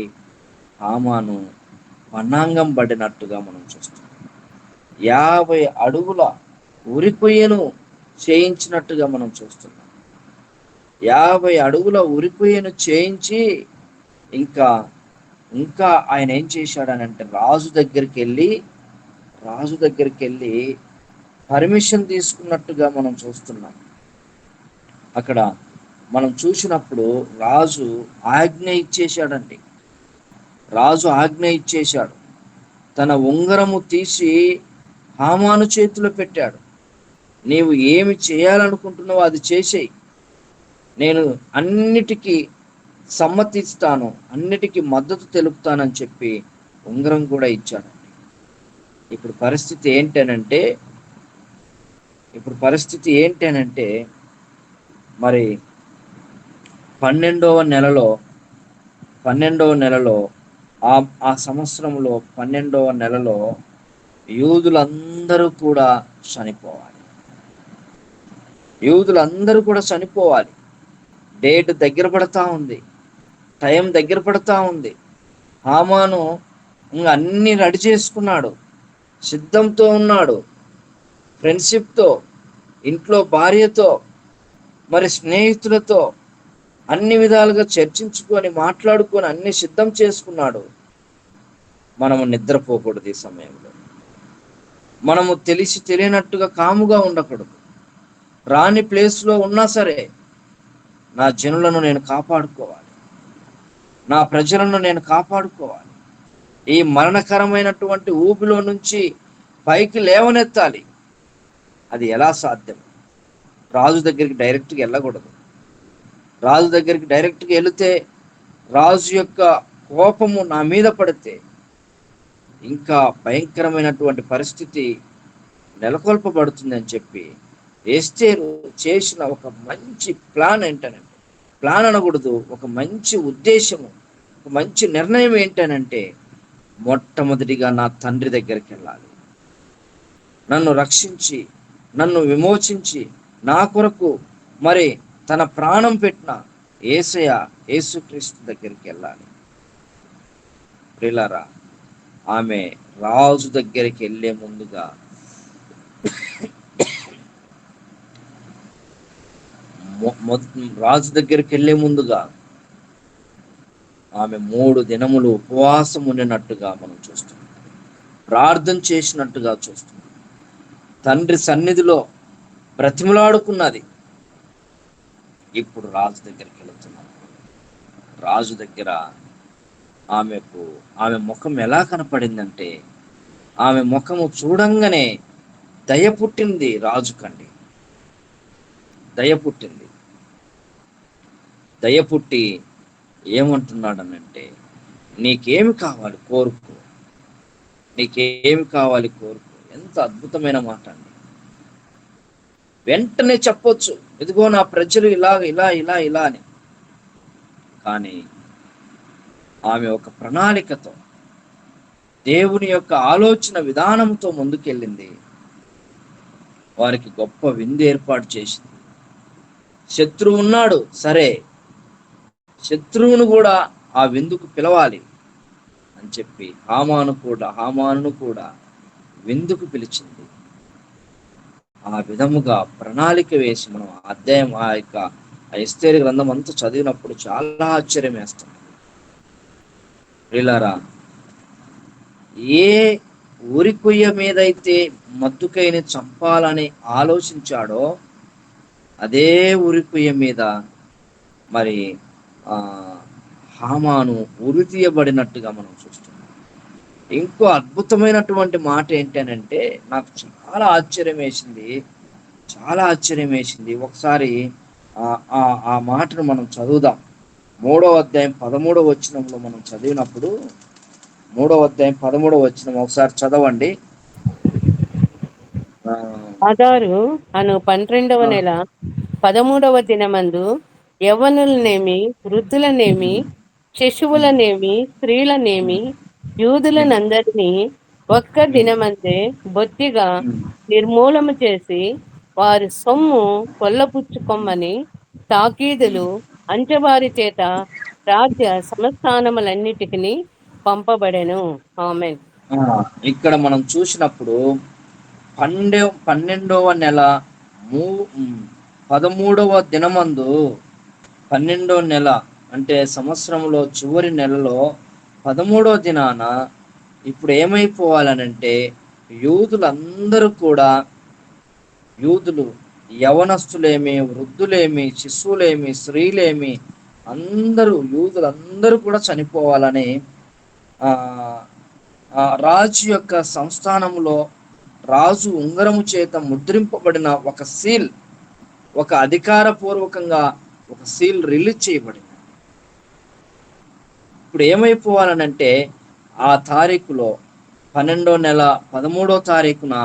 హామాను పన్నాంగం పడినట్టుగా మనం చూస్తున్నాం. 50 అడుగుల ఉరికొయ్యను చేయించినట్టుగా మనం చూస్తున్నాం. 50 అడుగుల ఉరికొయ్యను చేయించి ఇంకా ఆయన ఏం చేశాడనంటే రాజు దగ్గరికి వెళ్ళి పర్మిషన్ తీసుకున్నట్టుగా మనం చూస్తున్నాం. అక్కడ మనం చూసినప్పుడు రాజు ఆజ్ఞ ఇచ్చేశాడు. తన ఉంగరము తీసి హామాను చేతిలో పెట్టాడు. నీవు ఏమి చేయాలనుకుంటున్నావో అది చేసేయి, నేను అన్నిటికీ సమ్మతిస్తాను, అన్నిటికీ మద్దతు తెలుపుతానని చెప్పి ఉంగరం కూడా ఇచ్చాడు. ఇప్పుడు పరిస్థితి ఏంటనంటే మరి 12వ నెలలో ఆ సంవత్సరంలో 12వ నెలలో యూదులందరూ కూడా చనిపోవాలి. డేట్ దగ్గర పడతా ఉంది, టైం దగ్గర పడతా ఉంది. హామాను అన్ని రెడీ చేసుకున్నాడు, సిద్ధంతో ఉన్నాడు. ఫ్రెండ్షిప్తో, ఇంట్లో భార్యతో, మరి స్నేహితులతో అన్ని విధాలుగా చర్చించుకొని మాట్లాడుకొని అన్ని సిద్ధం చేసుకున్నాడు. మనము నిద్రపోకూడదు. ఈ సమయంలో మనము తెలియనట్టుగా కాముగా ఉండకూడదు. రాని ప్లేస్లో ఉన్నా సరే నా జనులను నేను కాపాడుకోవాలి, నా ప్రజలను నేను కాపాడుకోవాలి. ఈ మరణకరమైనటువంటి ఊపిలో నుంచి పైకి లేవనెత్తాలి. అది ఎలా సాధ్యం? రాజు దగ్గరికి డైరెక్ట్గా వెళ్ళకూడదు. రాజు దగ్గరికి డైరెక్ట్గా వెళితే రాజు యొక్క కోపము నా మీద పడితే ఇంకా భయంకరమైనటువంటి పరిస్థితి నెలకొల్పబడుతుందని చెప్పి ఎస్తేరు చేసిన ఒక మంచి ప్లాన్ అనకూడదు, ఒక మంచి ఉద్దేశము, ఒక మంచి నిర్ణయం ఏంటనంటే మొట్టమొదటిగా నా తండ్రి దగ్గరికి వెళ్ళాలి, నన్ను రక్షించి నన్ను విమోచించి నా కొరకు మరి తన ప్రాణం పెట్టిన యేసయ్య యేసుక్రీస్తు దగ్గరికి వెళ్ళాలి. ప్రియులారా, ఆమె రాజు దగ్గరికి వెళ్ళే ముందుగా రాజు దగ్గరికి వెళ్ళే ముందుగా ఆమె 3 దినములు ఉపవాసం ఉండినట్టుగా మనం చూస్తున్నాం. ప్రార్థన చేసినట్టుగా చూస్తున్నాం. తండ్రి సన్నిధిలో బ్రతిమలాడుకున్నది. ఇప్పుడు రాజు దగ్గరికి వెళుతున్నాం. రాజు దగ్గర ఆమె ముఖం ఎలా కనపడిందంటే, ఆమె ముఖము చూడంగానే దయ పుట్టింది. రాజుకండి దయ పుట్టింది. దయ పుట్టి ఏమంటున్నాడనంటే, నీకేమి కావాలి కోరుకో, నీకేమి కావాలి కోరుకో. ఎంత అద్భుతమైన మాట అండి. వెంటనే చెప్పొచ్చు, ఇదిగో నా ప్రజలు ఇలా ఇలా ఇలా ఇలా అని. కానీ ఆమె ఒక ప్రణాళికతో, దేవుని యొక్క ఆలోచన విధానంతో ముందుకెళ్ళింది. వారికి గొప్ప విందు ఏర్పాటు చేసింది. శత్రువు ఉన్నాడు, సరే, శత్రువును కూడా ఆ విందుకు పిలవాలి అని చెప్పి హామాను కూడా విందుకు పిలిచింది. ఆ విధముగా ప్రణాళిక వేసి మనం అధ్యాయం ఆ ఎస్తేరు గ్రంథం అంతా చదివినప్పుడు చాలా ఆశ్చర్యం వేస్తాం. ప్రియులారా, ఏ ఊరికొయ్య మీదైతే మద్దుకైని చంపాలని ఆలోచించాడో అదే ఊరికొయ్య మీద మరి హామాను ఉరి తీయబడినట్టుగా మనం చూస్తున్నాం. ఇంకో అద్భుతమైనటువంటి మాట ఏంటనంటే, నాకు చాలా ఆశ్చర్యం వేసింది. ఒకసారి ఆ మాటను మనం చదువుదాం. 3వ అధ్యాయం 13వ వచనంలో మనం చదివినప్పుడు, 3వ అధ్యాయం 13వ వచనం ఒకసారి చదవండి. ఆదారు అను 12వ నెల 13వ దినమందు యవ్వనులనేమి, వృద్ధులనేమి, శిశువులనేమి, స్త్రీలనేమి, యూదులనందరినీ ఒక్క దినమందే బొత్తిగా నిర్మూలము చేసి వారి సొమ్ము కొల్లపుచ్చుకొమ్మని తాకీదులు అంచెవారి చేత రాజ్య సంస్థానములన్నిటికీ పంపబడెను. ఆమేన్. ఇక్కడ మనం చూసినప్పుడు 12వ నెల 13వ దినమందు, 12వ నెల అంటే సంవత్సరంలో చివరి నెలలో 13వ దినాన ఇప్పుడు ఏమైపోవాలనంటే, యూదులు యవనస్తులేమి, వృద్ధులేమి, శిశువులేమి, స్త్రీలేమి, యూదులందరూ కూడా చనిపోవాలని రాజు యొక్క సంస్థానంలో రాజు ఉంగరము చేత ముద్రింపబడిన ఒక సీల్, ఒక అధికారపూర్వకంగా ఒక సీల్ రిలీజ్ చేయబడింది. ఇప్పుడు ఏమైపోవాలనంటే, ఆ తారీఖులో 12వ నెల 13వ తారీఖున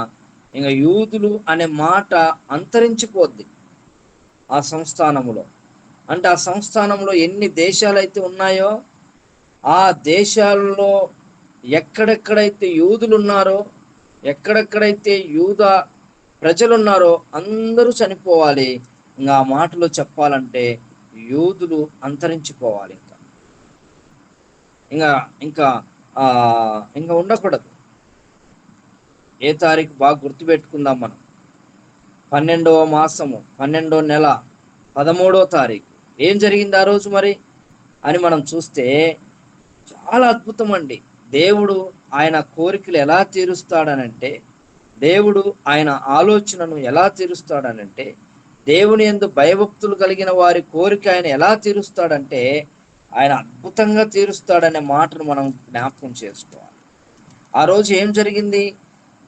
ఇంకా యూదులు అనే మాట అంతరించిపోద్ది ఆ సంస్థానములో. అంటే ఆ సంస్థానంలో ఎన్ని దేశాలైతే ఉన్నాయో ఆ దేశాల్లో ఎక్కడెక్కడైతే యూదులు ఉన్నారో, ఎక్కడెక్కడైతే యూద ప్రజలున్నారో అందరూ చనిపోవాలి. ఇంకా ఆ మాటలో చెప్పాలంటే యూదులు అంతరించిపోవాలి. ఇంకా ఉండకూడదు. ఏ తారీఖు బాగా గుర్తుపెట్టుకుందాం మనం. 12వ మాసము 12వ నెల 13వ తారీఖు ఏం జరిగింది ఆ రోజు మరి అని మనం చూస్తే చాలా అద్భుతం అండి. దేవుడు ఆయన కోరికలు ఎలా తీరుస్తాడనంటే, దేవుడు ఆయన ఆలోచనను ఎలా తీరుస్తాడనంటే, దేవుని యందు భయభక్తులు కలిగిన వారి కోరిక ఆయన ఎలా తీరుస్తాడంటే, ఆయన అద్భుతంగా తీరుస్తాడనే మాటను మనం జ్ఞాపకం చేసుకోవాలి. ఆ రోజు ఏం జరిగింది?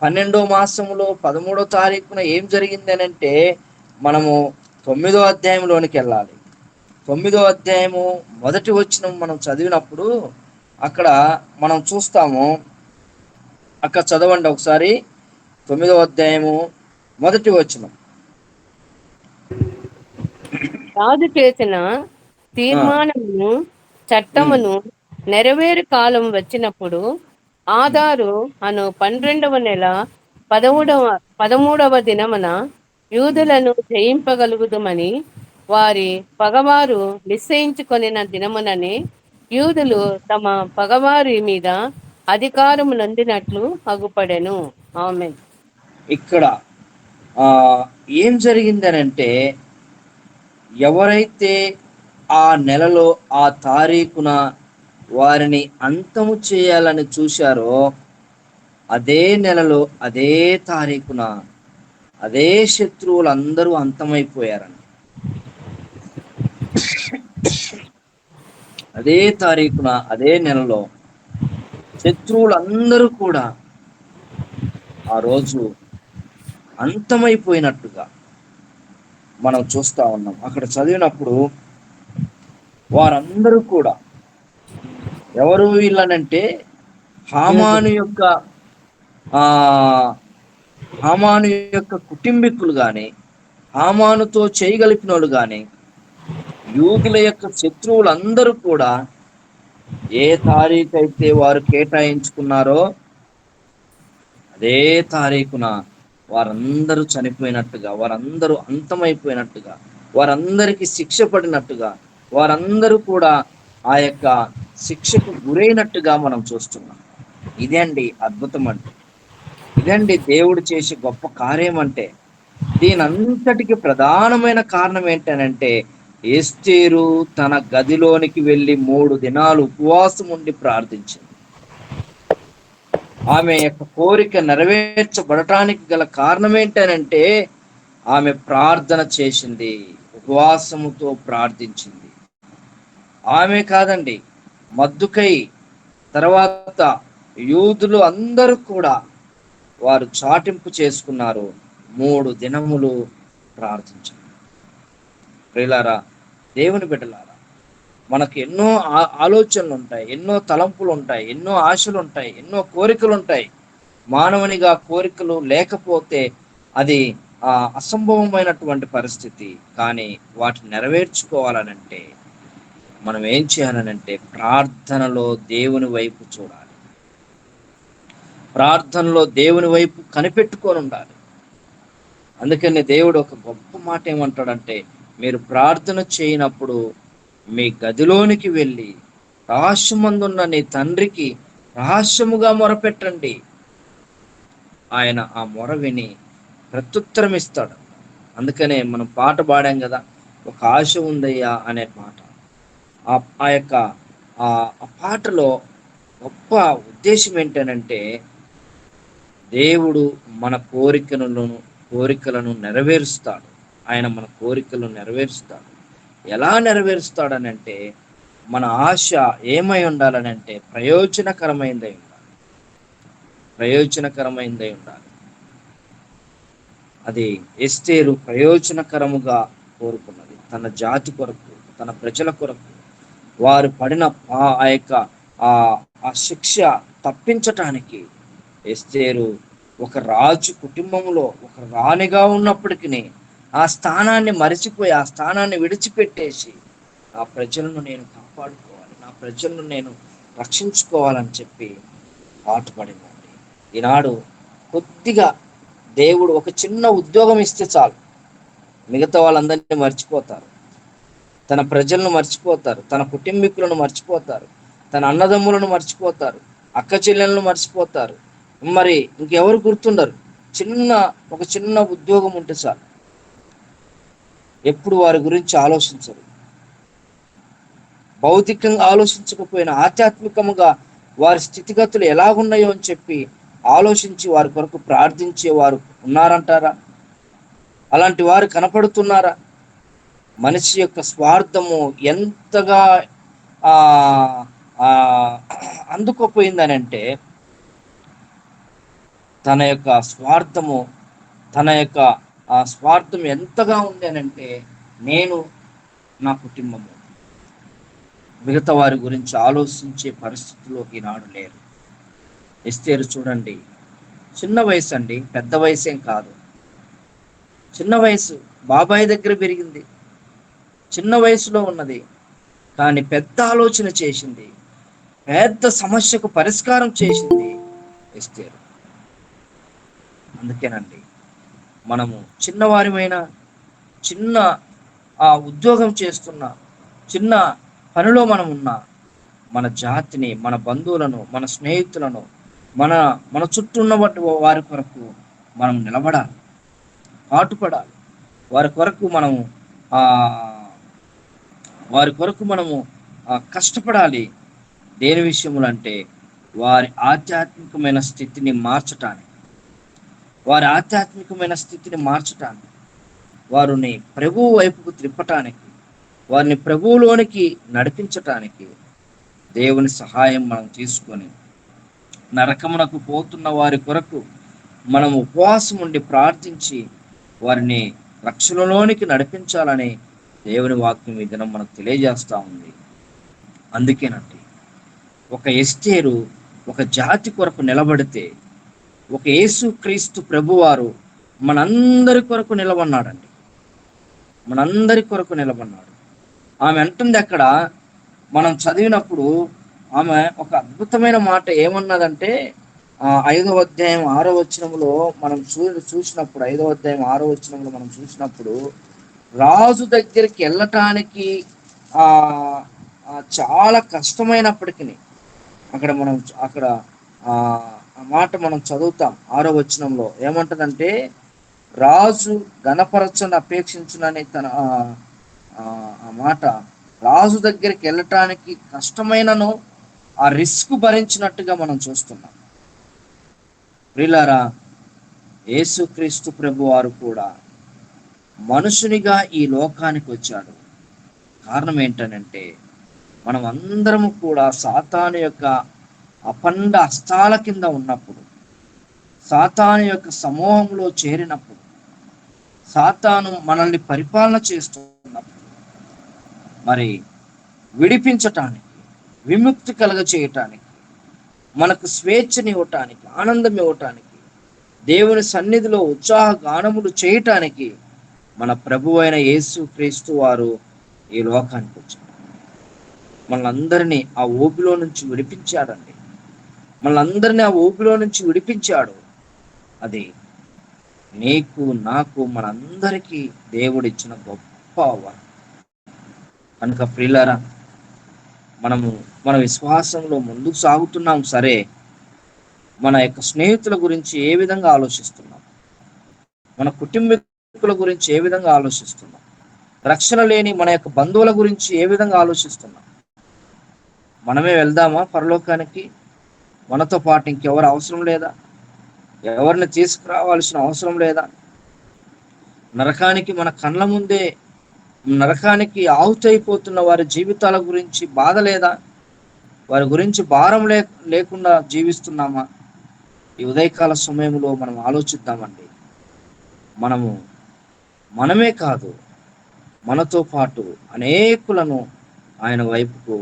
12వ మాసములో 13వ తారీఖున ఏం జరిగింది అని అంటే, మనము 9వ అధ్యాయంలోనికి వెళ్ళాలి. 9వ అధ్యాయము 1వ వచనం మనం చదివినప్పుడు అక్కడ మనం చూస్తాము. అక్కడ చదవండి ఒకసారి. 9వ అధ్యాయము 1వ వచనం. రాజు చేసిన తీర్మానమును చట్టమును నెరవేరు కాలం వచ్చినప్పుడు ఆదారు అను 12వ నెల 13వ దినమున యూదులను జయింపగలుగుదుమని వారి పగవారు నిశ్చయించుకొనిన దినముననే యూదులు తమ పగవారి మీద అధికారము నందినట్లు అగుపడెను. ఆమేన్. ఇక్కడ ఆ ఏం జరిగిందనంటే, ఎవరైతే ఆ నెలలో ఆ తారీఖున వారిని అంతము చేయాలని చూశారో, అదే నెలలో అదే తారీఖున అదే శత్రువులందరూ అంతమైపోయారని. అదే తారీఖున అదే నెలలో శత్రువులందరూ కూడా ఆ రోజు అంతమైపోయినట్టుగా మనం చూస్తా ఉన్నాం. అక్కడ చదివినప్పుడు వారందరూ కూడా, ఎవరు వీళ్ళనంటే హామాను యొక్క ఆ హామాను యొక్క కుటుంబీకులు గాని, హామానుతో చేయగలిపిన వాళ్ళు గాని, యూదుల యొక్క శత్రువులందరూ కూడా ఏ తారీఖు అయితే వారు కేటాయించుకున్నారో అదే తారీఖున వారందరూ చనిపోయినట్టుగా, వారందరూ అంతమైపోయినట్టుగా, వారందరికీ శిక్ష పడినట్టుగా, వారందరూ కూడా ఆ యొక్క శిక్షకు గురైనట్టుగా మనం చూస్తున్నాం. ఇదే అండి అద్భుతం అంటే, ఇదండి దేవుడు చేసే గొప్ప కార్యం అంటే. దీనంతటికి ప్రధానమైన కారణం ఏంటనంటే, ఎస్తేరు తన గదిలోనికి వెళ్ళి 3 దినాలు ఉపవాసం ఉండి ప్రార్థించింది. ఆమె యొక్క కోరిక నెరవేర్చబడటానికి గల కారణం ఏంటనంటే, ఆమె ప్రార్థన చేసింది, ఉపవాసముతో ప్రార్థించింది. ఆమె కాదండి, మద్దుకై, తర్వాత యూదులు అందరూ కూడా వారు చాటింపు చేసుకున్నారు. 3 దినములు ప్రార్థించారు. ప్రియులారా, దేవుని బిడ్డలారా, మనకు ఎన్నో ఆలోచనలు ఉంటాయి, ఎన్నో తలంపులు ఉంటాయి, ఎన్నో ఆశలు ఉంటాయి, ఎన్నో కోరికలు ఉంటాయి. మానవునిగా కోరికలు లేకపోతే అది అసంభవమైనటువంటి పరిస్థితి. కానీ వాటిని నెరవేర్చుకోవాలనంటే మనం ఏం చేయాలనంటే, ప్రార్థనలో దేవుని వైపు చూడాలి, ప్రార్థనలో దేవుని వైపు కనిపెట్టుకొని ఉండాలి. అందుకని దేవుడు ఒక గొప్ప మాట ఏమంటాడంటే, మీరు ప్రార్థన చేయనప్పుడు మీ గదిలోనికి వెళ్ళి రహస్యమందున్న నీ తండ్రికి రహస్యముగా మొరపెట్టండి, ఆయన ఆ మొర విని ప్రత్యుత్తరం ఇస్తాడు. అందుకనే మనం పాట పాడాం కదా, ఒక ఆశ ఉందయ్యా అనే పాట. ఆ యొక్క ఆ పాటలో గొప్ప ఉద్దేశం ఏంటనంటే, దేవుడు మన కోరికలను నెరవేరుస్తాడు. ఆయన మన కోరికలను నెరవేరుస్తాడు. ఎలా నెరవేరుస్తాడనంటే, మన ఆశ ఏమై ఉండాలనంటే ప్రయోజనకరమైనదై ఉండాలి, ప్రయోజనకరమైనదై ఉండాలి. అది ఎస్తేరు ప్రయోజనకరముగా కోరుకున్నది, తన జాతి కొరకు, తన ప్రజల కొరకు. వారు పడిన ఆ యొక్క ఆ శిక్ష తప్పించటానికి ఎస్తేరు ఒక రాజు కుటుంబంలో ఒక రాణిగా ఉన్నప్పటికీ ఆ స్థానాన్ని మరిచిపోయి, ఆ స్థానాన్ని విడిచిపెట్టేసి, నా ప్రజలను నేను కాపాడుకోవాలి, నా ప్రజలను నేను రక్షించుకోవాలని చెప్పి పాటుపడిందండి. ఈనాడు కొద్దిగా దేవుడు ఒక చిన్న ఉద్యోగం ఇస్తే చాలు, మిగతా వాళ్ళందరినీ మర్చిపోతారు, తన ప్రజలను మర్చిపోతారు, తన కుటుంబీకులను మర్చిపోతారు, తన అన్నదమ్ములను మర్చిపోతారు, అక్క చెల్లెలను మర్చిపోతారు. మరి ఇంకెవరు గుర్తుండరు. ఒక చిన్న ఉద్యోగం ఉంటే చాలు, ఎప్పుడు వారి గురించి ఆలోచించరు. భౌతికంగా ఆలోచించకపోయినా ఆధ్యాత్మికముగా వారి స్థితిగతులు ఎలాగున్నాయో అని చెప్పి ఆలోచించి వారి కొరకు ప్రార్థించే వారు ఉన్నారంటారా? అలాంటి వారు కనపడుతున్నారా? మనిషి యొక్క స్వార్థము ఎంతగా అందుకోపోయిందనంటే, తన యొక్క స్వార్థం ఎంతగా ఉంది అనంటే, నేను, నా కుటుంబము, మిగతా వారి గురించి ఆలోచించే పరిస్థితిలోకి ఈనాడు లేరు. ఎస్తేరు చూడండి, చిన్న వయసు అండి, పెద్ద వయసేం కాదు, చిన్న వయసు. బాబాయ్ దగ్గర పెరిగింది, చిన్న వయసులో ఉన్నది, కానీ పెద్ద ఆలోచన చేసింది, పెద్ద సమస్యకు పరిష్కారం చేసింది ఎస్తేరు. అందుకేనండి మనము చిన్నవారిమైన, చిన్న ఉద్యోగం చేస్తున్న, చిన్న పనిలో మనం ఉన్న మన జాతిని, మన బంధువులను, మన స్నేహితులను, మన మన చుట్టూ ఉన్న వారి కొరకు మనం నిలబడాలి, పాటుపడాలి. వారి కొరకు మనము ఆ వారి కొరకు మనము కష్టపడాలి. దేని విషయములు అంటే వారి ఆధ్యాత్మికమైన స్థితిని మార్చటానికి, వారి ఆధ్యాత్మికమైన స్థితిని మార్చటానికి, వారిని ప్రభువు వైపుకు త్రిప్పటానికి, వారిని ప్రభువులోనికి నడిపించటానికి దేవుని సహాయం మనం తీసుకొని నరకమునకు పోతున్న వారి కొరకు మనం ఉపవాసం ఉండి ప్రార్థించి వారిని రక్షణలోనికి నడిపించాలని దేవుని వాక్యం ఈ దినం మనకు తెలియజేస్తూ ఉంది. అందుకేనండి ఒక ఎస్తేరు ఒక జాతి కొరకు నిలబడితే, ఒక యేసుక్రీస్తు ప్రభువారు మనందరి కొరకు నిలబడినాడండి. మనందరి కొరకు నిలబడినాడు. ఆమె అంటుంది అక్కడ మనం చదివినప్పుడు, ఆమె ఒక అద్భుతమైన మాట ఏమన్నదంటే 5వ అధ్యాయం 6వ వచనంలో మనం చూసినప్పుడు 5వ అధ్యాయం 6వ వచనంలో మనం చూసినప్పుడు, రాజు దగ్గరికి వెళ్ళటానికి చాలా కష్టమైనప్పటికీ అక్కడ ఆ మాట మనం చదువుతాం. 6వ వచనంలో ఏమంటదంటే, రాజు ఘనపరచని అపేక్షించునని తన ఆ మాట, రాజు దగ్గరికి వెళ్ళటానికి కష్టమైనను ఆ రిస్క్ భరించినట్టుగా మనం చూస్తున్నాం. ప్రియులారా, యేసుక్రీస్తు ప్రభు వారు కూడా మనుషునిగా ఈ లోకానికి వచ్చాడు. కారణం ఏంటనంటే, మనం అందరము కూడా సాతాను యొక్క అపండ హస్తాల కింద ఉన్నప్పుడు, సాతాను యొక్క సమూహంలో చేరినప్పుడు, సాతాను మనల్ని పరిపాలన చేస్తున్నప్పుడు మరి విడిపించటానికి, విముక్తి కలుగ చేయటానికి, మనకు స్వేచ్ఛనివ్వటానికి, ఆనందం ఇవ్వటానికి, దేవుని సన్నిధిలో ఉత్సాహ గానములు చేయటానికి మన ప్రభు అయిన యేసుక్రీస్తు వారు ఈ లోకానికి వచ్చారు. మనందరినీ ఆ ఊపిలో నుంచి విడిపించాడండి. మనందరినీ ఆ ఊపిలో నుంచి విడిపించాడు. అది నీకు, నాకు, మనందరికీ దేవుడిచ్చిన గొప్ప వరం. కనుక ప్రియులారా, మన విశ్వాసంలో ముందుకు సాగుతున్నాం సరే, మన యొక్క స్నేహితుల గురించి ఏ విధంగా ఆలోచిస్తున్నాం, మన కుటుంబీకుల గురించి ఏ విధంగా ఆలోచిస్తున్నాం, రక్షణ లేని మన యొక్క బంధువుల గురించి ఏ విధంగా ఆలోచిస్తున్నాం? మనమే వెళ్దామా పరలోకానికి? మనతో పాటు ఇంకెవరు అవసరం లేదా? ఎవరిని తీసుకురావాల్సిన అవసరం లేదా? నరకానికి మన కళ్ళ ముందే నరకానికి ఆహుతైపోతున్న వారి జీవితాల గురించి బాధ లేదా? వారి గురించి భారం లేకుండా జీవిస్తున్నామా? ఈ ఉదయకాల సమయంలో మనం ఆలోచిద్దామండి. మనమే కాదు, మనతో పాటు అనేకులను ఆయన వైపుకు,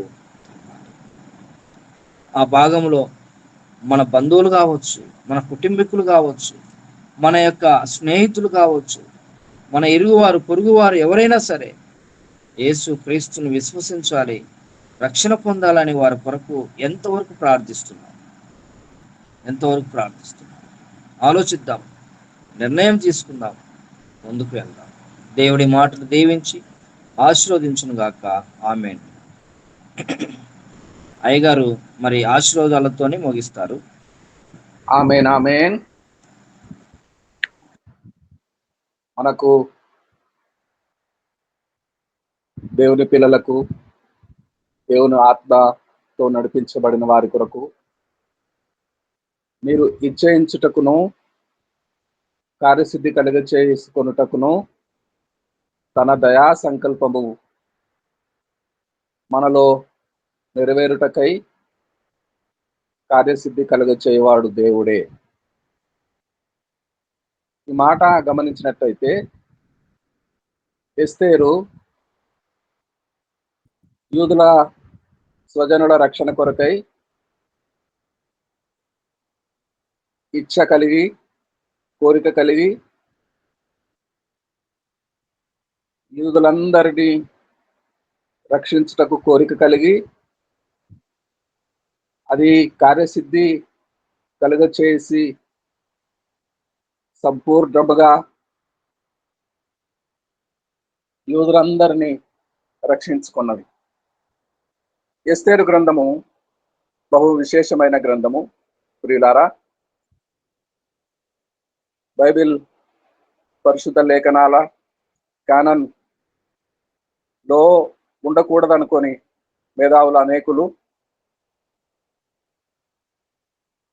ఆ భాగంలో మన బంధువులు కావచ్చు, మన కుటుంబీకులు కావచ్చు, మన యొక్క స్నేహితులు కావచ్చు, మన ఇరుగువారు, పొరుగువారు ఎవరైనా సరే యేసు క్రీస్తుని విశ్వసించాలి, రక్షణ పొందాలని వారి కొరకు ఎంతవరకు ప్రార్థిస్తున్నారు? ఆలోచిద్దాం, నిర్ణయం తీసుకుందాం, ముందుకు వెళ్దాం. దేవుడి మాటలు దీవించి ఆశీర్వదించును గాక. ఆమేన్. అయ్యగారు మరి ఆశీర్వాదాలతోనే ముగిస్తారు. ఆమేన్, ఆమేన్. మనకు దేవుని పిల్లలకు, దేవుని ఆత్మతో నడిపించబడిన వారి కొరకు మీరు ఇచ్చేయించుటకును, కార్యసిద్ధి కలిగ చేసుకొనుటకును తన దయా సంకల్పము మనలో నెరవేరుటకై కార్యసిద్ధి కలుగ చేయవాడు దేవుడే. ఈ మాట గమనించినట్లయితే, ఎస్తేరు యూదుల స్వజనుల రక్షణ కొరకై ఇచ్చ కలిగి, కోరిక కలిగి, యూదులందరినీ రక్షించుటకు కోరిక కలిగి, అది కార్యసిద్ధి కలుగ చేసి సంపూర్ణముగా యూదులందరినీ రక్షించుకున్నది. ఎస్తేరు గ్రంథము బహు విశేషమైన గ్రంథము. ప్రియులారా, బైబిల్ పరిశుద్ధ లేఖనాల కానన్ లో ఉండకూడదనుకొని మేధావులు అనేకులు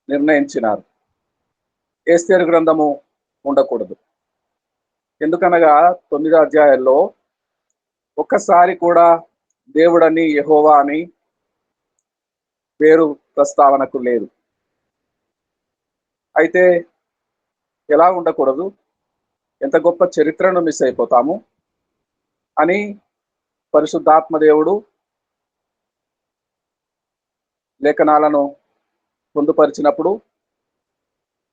నిర్ణయించినారు. ఎస్తేరు గ్రంథము ఉండకూడదు. ఎందుకనగా 9 అధ్యాయాల్లో ఒక్కసారి కూడా దేవుడని, యెహోవా అని పేరు ప్రస్తావనకు లేదు. అయితే ఎలా ఉండకూడదు, ఎంత గొప్ప చరిత్రను మిస్ అయిపోతాము అని పరిశుద్ధాత్మ దేవుడు లేఖనాలను పొందుపరిచినప్పుడు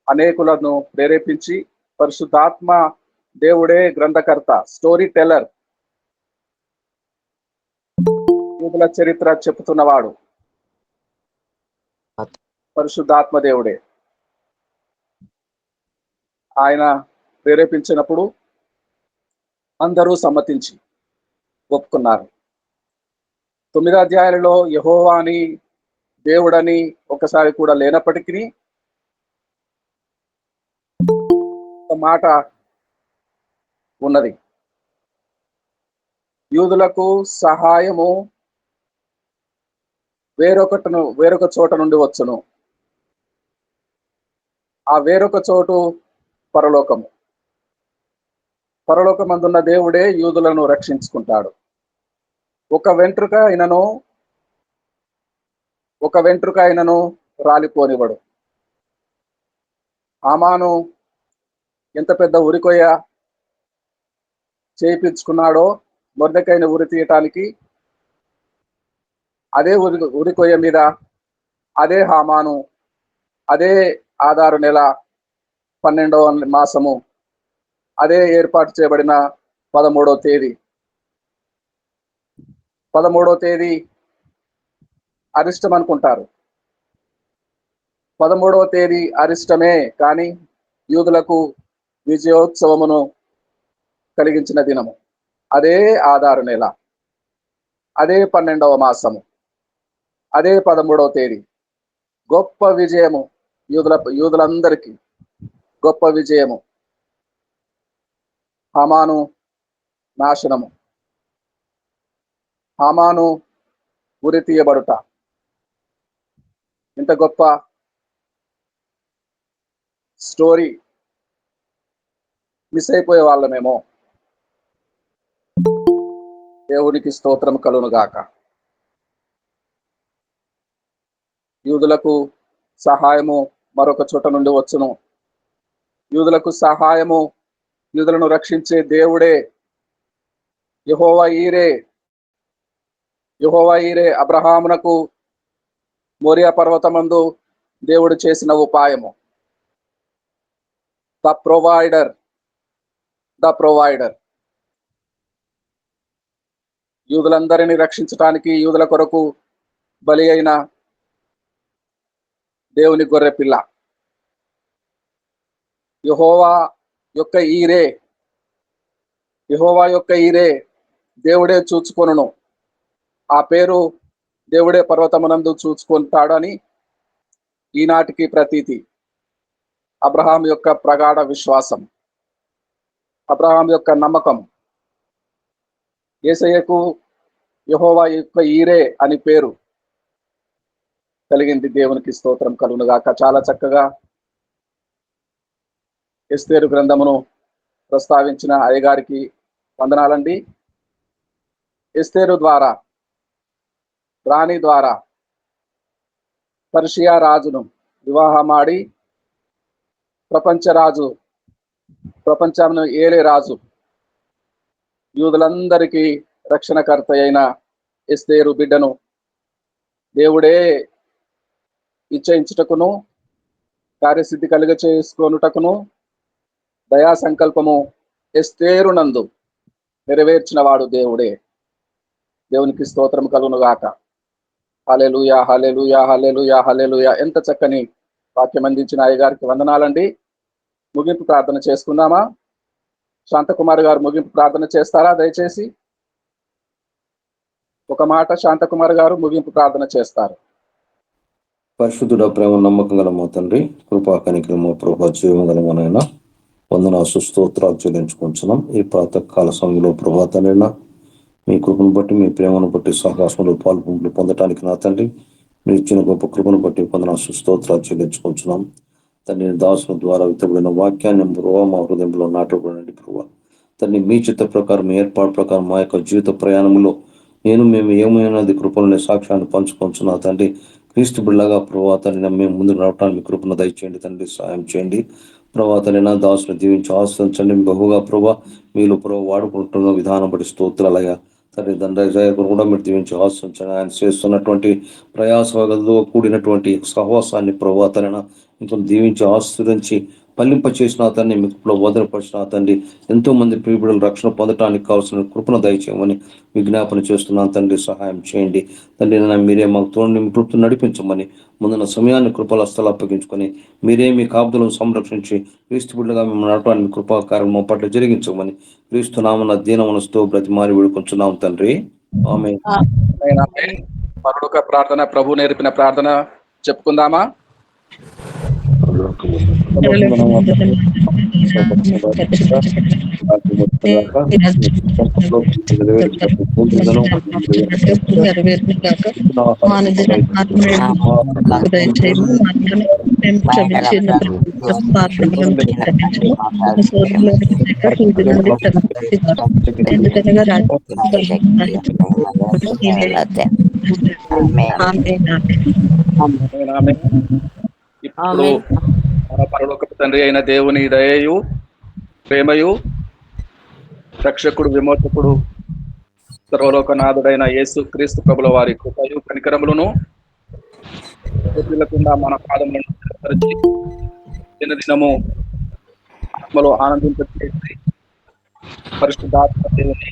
అనేకులను ప్రేరేపించి, పరిశుద్ధాత్మ దేవుడే గ్రంథకర్త, స్టోరీ టెల్లర్, యూదుల చరిత్ర చెప్పుతున్నవాడు పరిశుద్ధాత్మ దేవుడే. ఆయన ప్రేరేపించినప్పుడు అందరూ సమ్మతించి ఒప్పుకున్నారు. 9 అధ్యాయాలలో యెహోవా అని, దేవుడని ఒకసారి కూడా లేనప్పటికీ ఒక మాట ఉన్నది. యూదులకు సహాయము వేరొక చోట నుండి వచ్చును. ఆ వేరొక చోటు పరలోకము. పరలోకమందున్న దేవుడే యూదులను రక్షించుకుంటాడు. ఒక వెంట్రుక అయినను రాలిపోనివ్వడు. హామాను ఎంత పెద్ద ఉరికొయ్య చేయించుకున్నాడో మొర్దెకైని ఉరి తీయటానికి, అదే ఉరికొయ్య మీద అదే హామాను, అదే ఆదారు నెల 12వ మాసము, అదే ఏర్పాటు చేయబడిన 13వ తేదీ అరిష్టం అనుకుంటారు. 13వ తేదీ అరిష్టమే, కానీ యూదులకు విజయోత్సవమును కలిగించిన దినము. అదే ఆదారు నెల, అదే 12వ మాసము, అదే 13వ తేదీ. గొప్ప విజయము, యూదులందరికీ గొప్ప విజయము. హామాను నాశనము, హామాను ఉరి తీయబడుట. ఇంత గొప్ప స్టోరీ మిస్ అయిపోయే వాళ్ళమేమో. దేవునికి స్తోత్రం కలుగును గాక. యూదులకు సహాయము మరొక చోట నుండి వచ్చును. యూదులకు సహాయము, యూదులను రక్షించే దేవుడే యెహోవా ఈరే. యెహోవా ఈరే అబ్రహామునకు మోరియా పర్వతమందు దేవుడు చేసిన ఉపాయము. The provider. యూదులందరినీ రక్షించటానికి యూదుల కొరకు బలి అయిన దేవుని గొర్రె పిల్ల. యెహోవా యొక్క ఈరే దేవుడే చూచుకొనును. ఆ పేరు దేవుడే పర్వతమునందు చూచుకుంటాడని ఈనాటికి ప్రతీతి. అబ్రహాం యొక్క ప్రగాఢ విశ్వాసం, అబ్రహాం యొక్క నమ్మకం. యేసయ్యకు యెహోవా యొక్క ఈరే అని పేరు కలిగింది. దేవునికి స్తోత్రం కలుగును గాక. చాలా చక్కగా ఎస్తేరు గ్రంథమును ప్రస్తావించిన అయ్యగారికి వందనాలండి. ఎస్తేరు ద్వారా, రాణి ద్వారా పర్షియా రాజును వివాహమాడి ప్రపంచమును ఏలే రాజు, యూదులందరికీ రక్షణకర్త అయిన ఎస్తేరు బిడ్డను దేవుడే ఇచ్చయించుటకును, కార్యసిద్ధి కలుగ చేసుకొనుటకును దయా సంకల్పము ఎస్తేరునందు నెరవేర్చిన వాడు దేవుడే. దేవునికి స్తోత్రం కలుగును గాక. హల్లెలూయా, హల్లెలూయా, హల్లెలూయా, హల్లెలూయా. ఎంత చక్కని వాక్యం అందించిన అయ్యగారికి వందనాలండి. ముగింపు ప్రార్థన చేసుకుందామా? శాంతకుమారి గారు ముగింపు ప్రార్థన చేస్తారా దయచేసి? ఒక మాట శాంతకుమారి గారు ముగింపు ప్రార్థన చేస్తారు. పరిశుద్ధుడ, ప్రేమ, నమ్మకం గల మా తండ్రి, కృపా కనికరము, ప్రభా, జీవము గల మా నాయన, వందన సుస్తోత్రాలు చెల్లించుకుంటున్నాం. ఈ ప్రాతకాల సమయంలో ప్రభాతనైనా మీ కృపను బట్టి, మీ ప్రేమను బట్టి, సహవాసంలో పాల్గొంపులు పొందటానికి నా తండ్రి మీరు ఇచ్చిన గొప్ప కృపను బట్టి వందన సుస్తోత్రాలు చెల్లించుకుంటున్నాం. తండ్రి దాసుల ద్వారా విత్తబడిన వాక్యాన్ని మా హృదయంలో నాటబడినండి ప్రభావ. తండ్రి మీ చిత్త ప్రకారం, ఏర్పాటు ప్రకారం మా యొక్క జీవిత ప్రయాణంలో మేము ఏమైనది కృపలనే సాక్ష్యాన్ని పంచుకొంచున్నా తండ్రి. క్రీస్తు బిళ్ళగా ప్రభాతాన్ని మేము ముందుకు రావడానికి కృపను దయచేయండి తండ్రి, సాయం చేయండి. ప్రభాతాలైనా దాసులు దీవించి ఆశ్రయించండి. బహుగా ప్రభా మీరు వాడుకుంటున్న విధానం బట్టి స్తోత్రాలయ్యా తండ్రి. దండజయ కూడా మీరు దీవించి ఆశ్రయించండి. ఆయన చేస్తున్నటువంటి ప్రయాసంతో కూడినటువంటి సహవాసాన్ని ప్రభాతాలైనా ఇంకా దీవించి ఆశ్రయించి పల్లింప చేసిన తండ్రి, మీకు భద్రపరిచిన తండ్రి. ఎంతో మంది ప్రియబిడ్డలు రక్షణ పొందడానికి కావాల్సిన కృపను దయచేయమని విజ్ఞాపన చేస్తున్నాను తండ్రి, సహాయం చేయండి తండ్రి. మీరే మాకు తోడు కృపను నడిపించమని ముందున్న సమయాన్ని కృపల స్థలు అప్పగించుకొని మీరే మీ కాపుదలను సంరక్షించి క్రీస్తు బిడ్డగా మేము నడపడానికి కృపాకార్యం మా పట్ల జరిగించమని క్రీస్తు నామన దీన మనసుతో బ్రతిమారి వేడుకొంచున్నాం తండ్రి, ఆమేన్. మరొక ప్రార్థన, ప్రభు నేర్పిన ప్రార్థన చెప్పుకుందామా? ఇప్పుడు మన పరలోకపు తండ్రి అయిన దేవుని దయయు, ప్రేమయు, రక్షకుడు, విమోచకుడు, సర్వలోకనాథుడైన యేసు క్రీస్తు ప్రభుల వారి కృపయు కనికరములను వదిలకుండా మన పాదములను స్థిరపరిచి దినదినము ఆత్మలో ఆనందింపచేసి పరిశుద్ధాత్మ దేవుని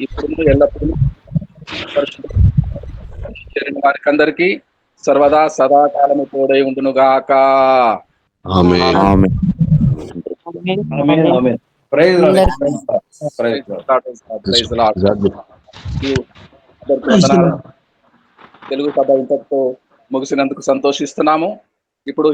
ఇప్పుడు ఎల్లప్పుడూ పరిశుద్ధ వారికి అందరికీ సర్వదా సదాకాలము తోడై ఉండును గాక. Amen. Amen. Amen. Praise Lord. Praise Lord. Telugu సభ ఇంతటితో ముగిసినందుకు సంతోషిస్తున్నాము. ఇప్పుడు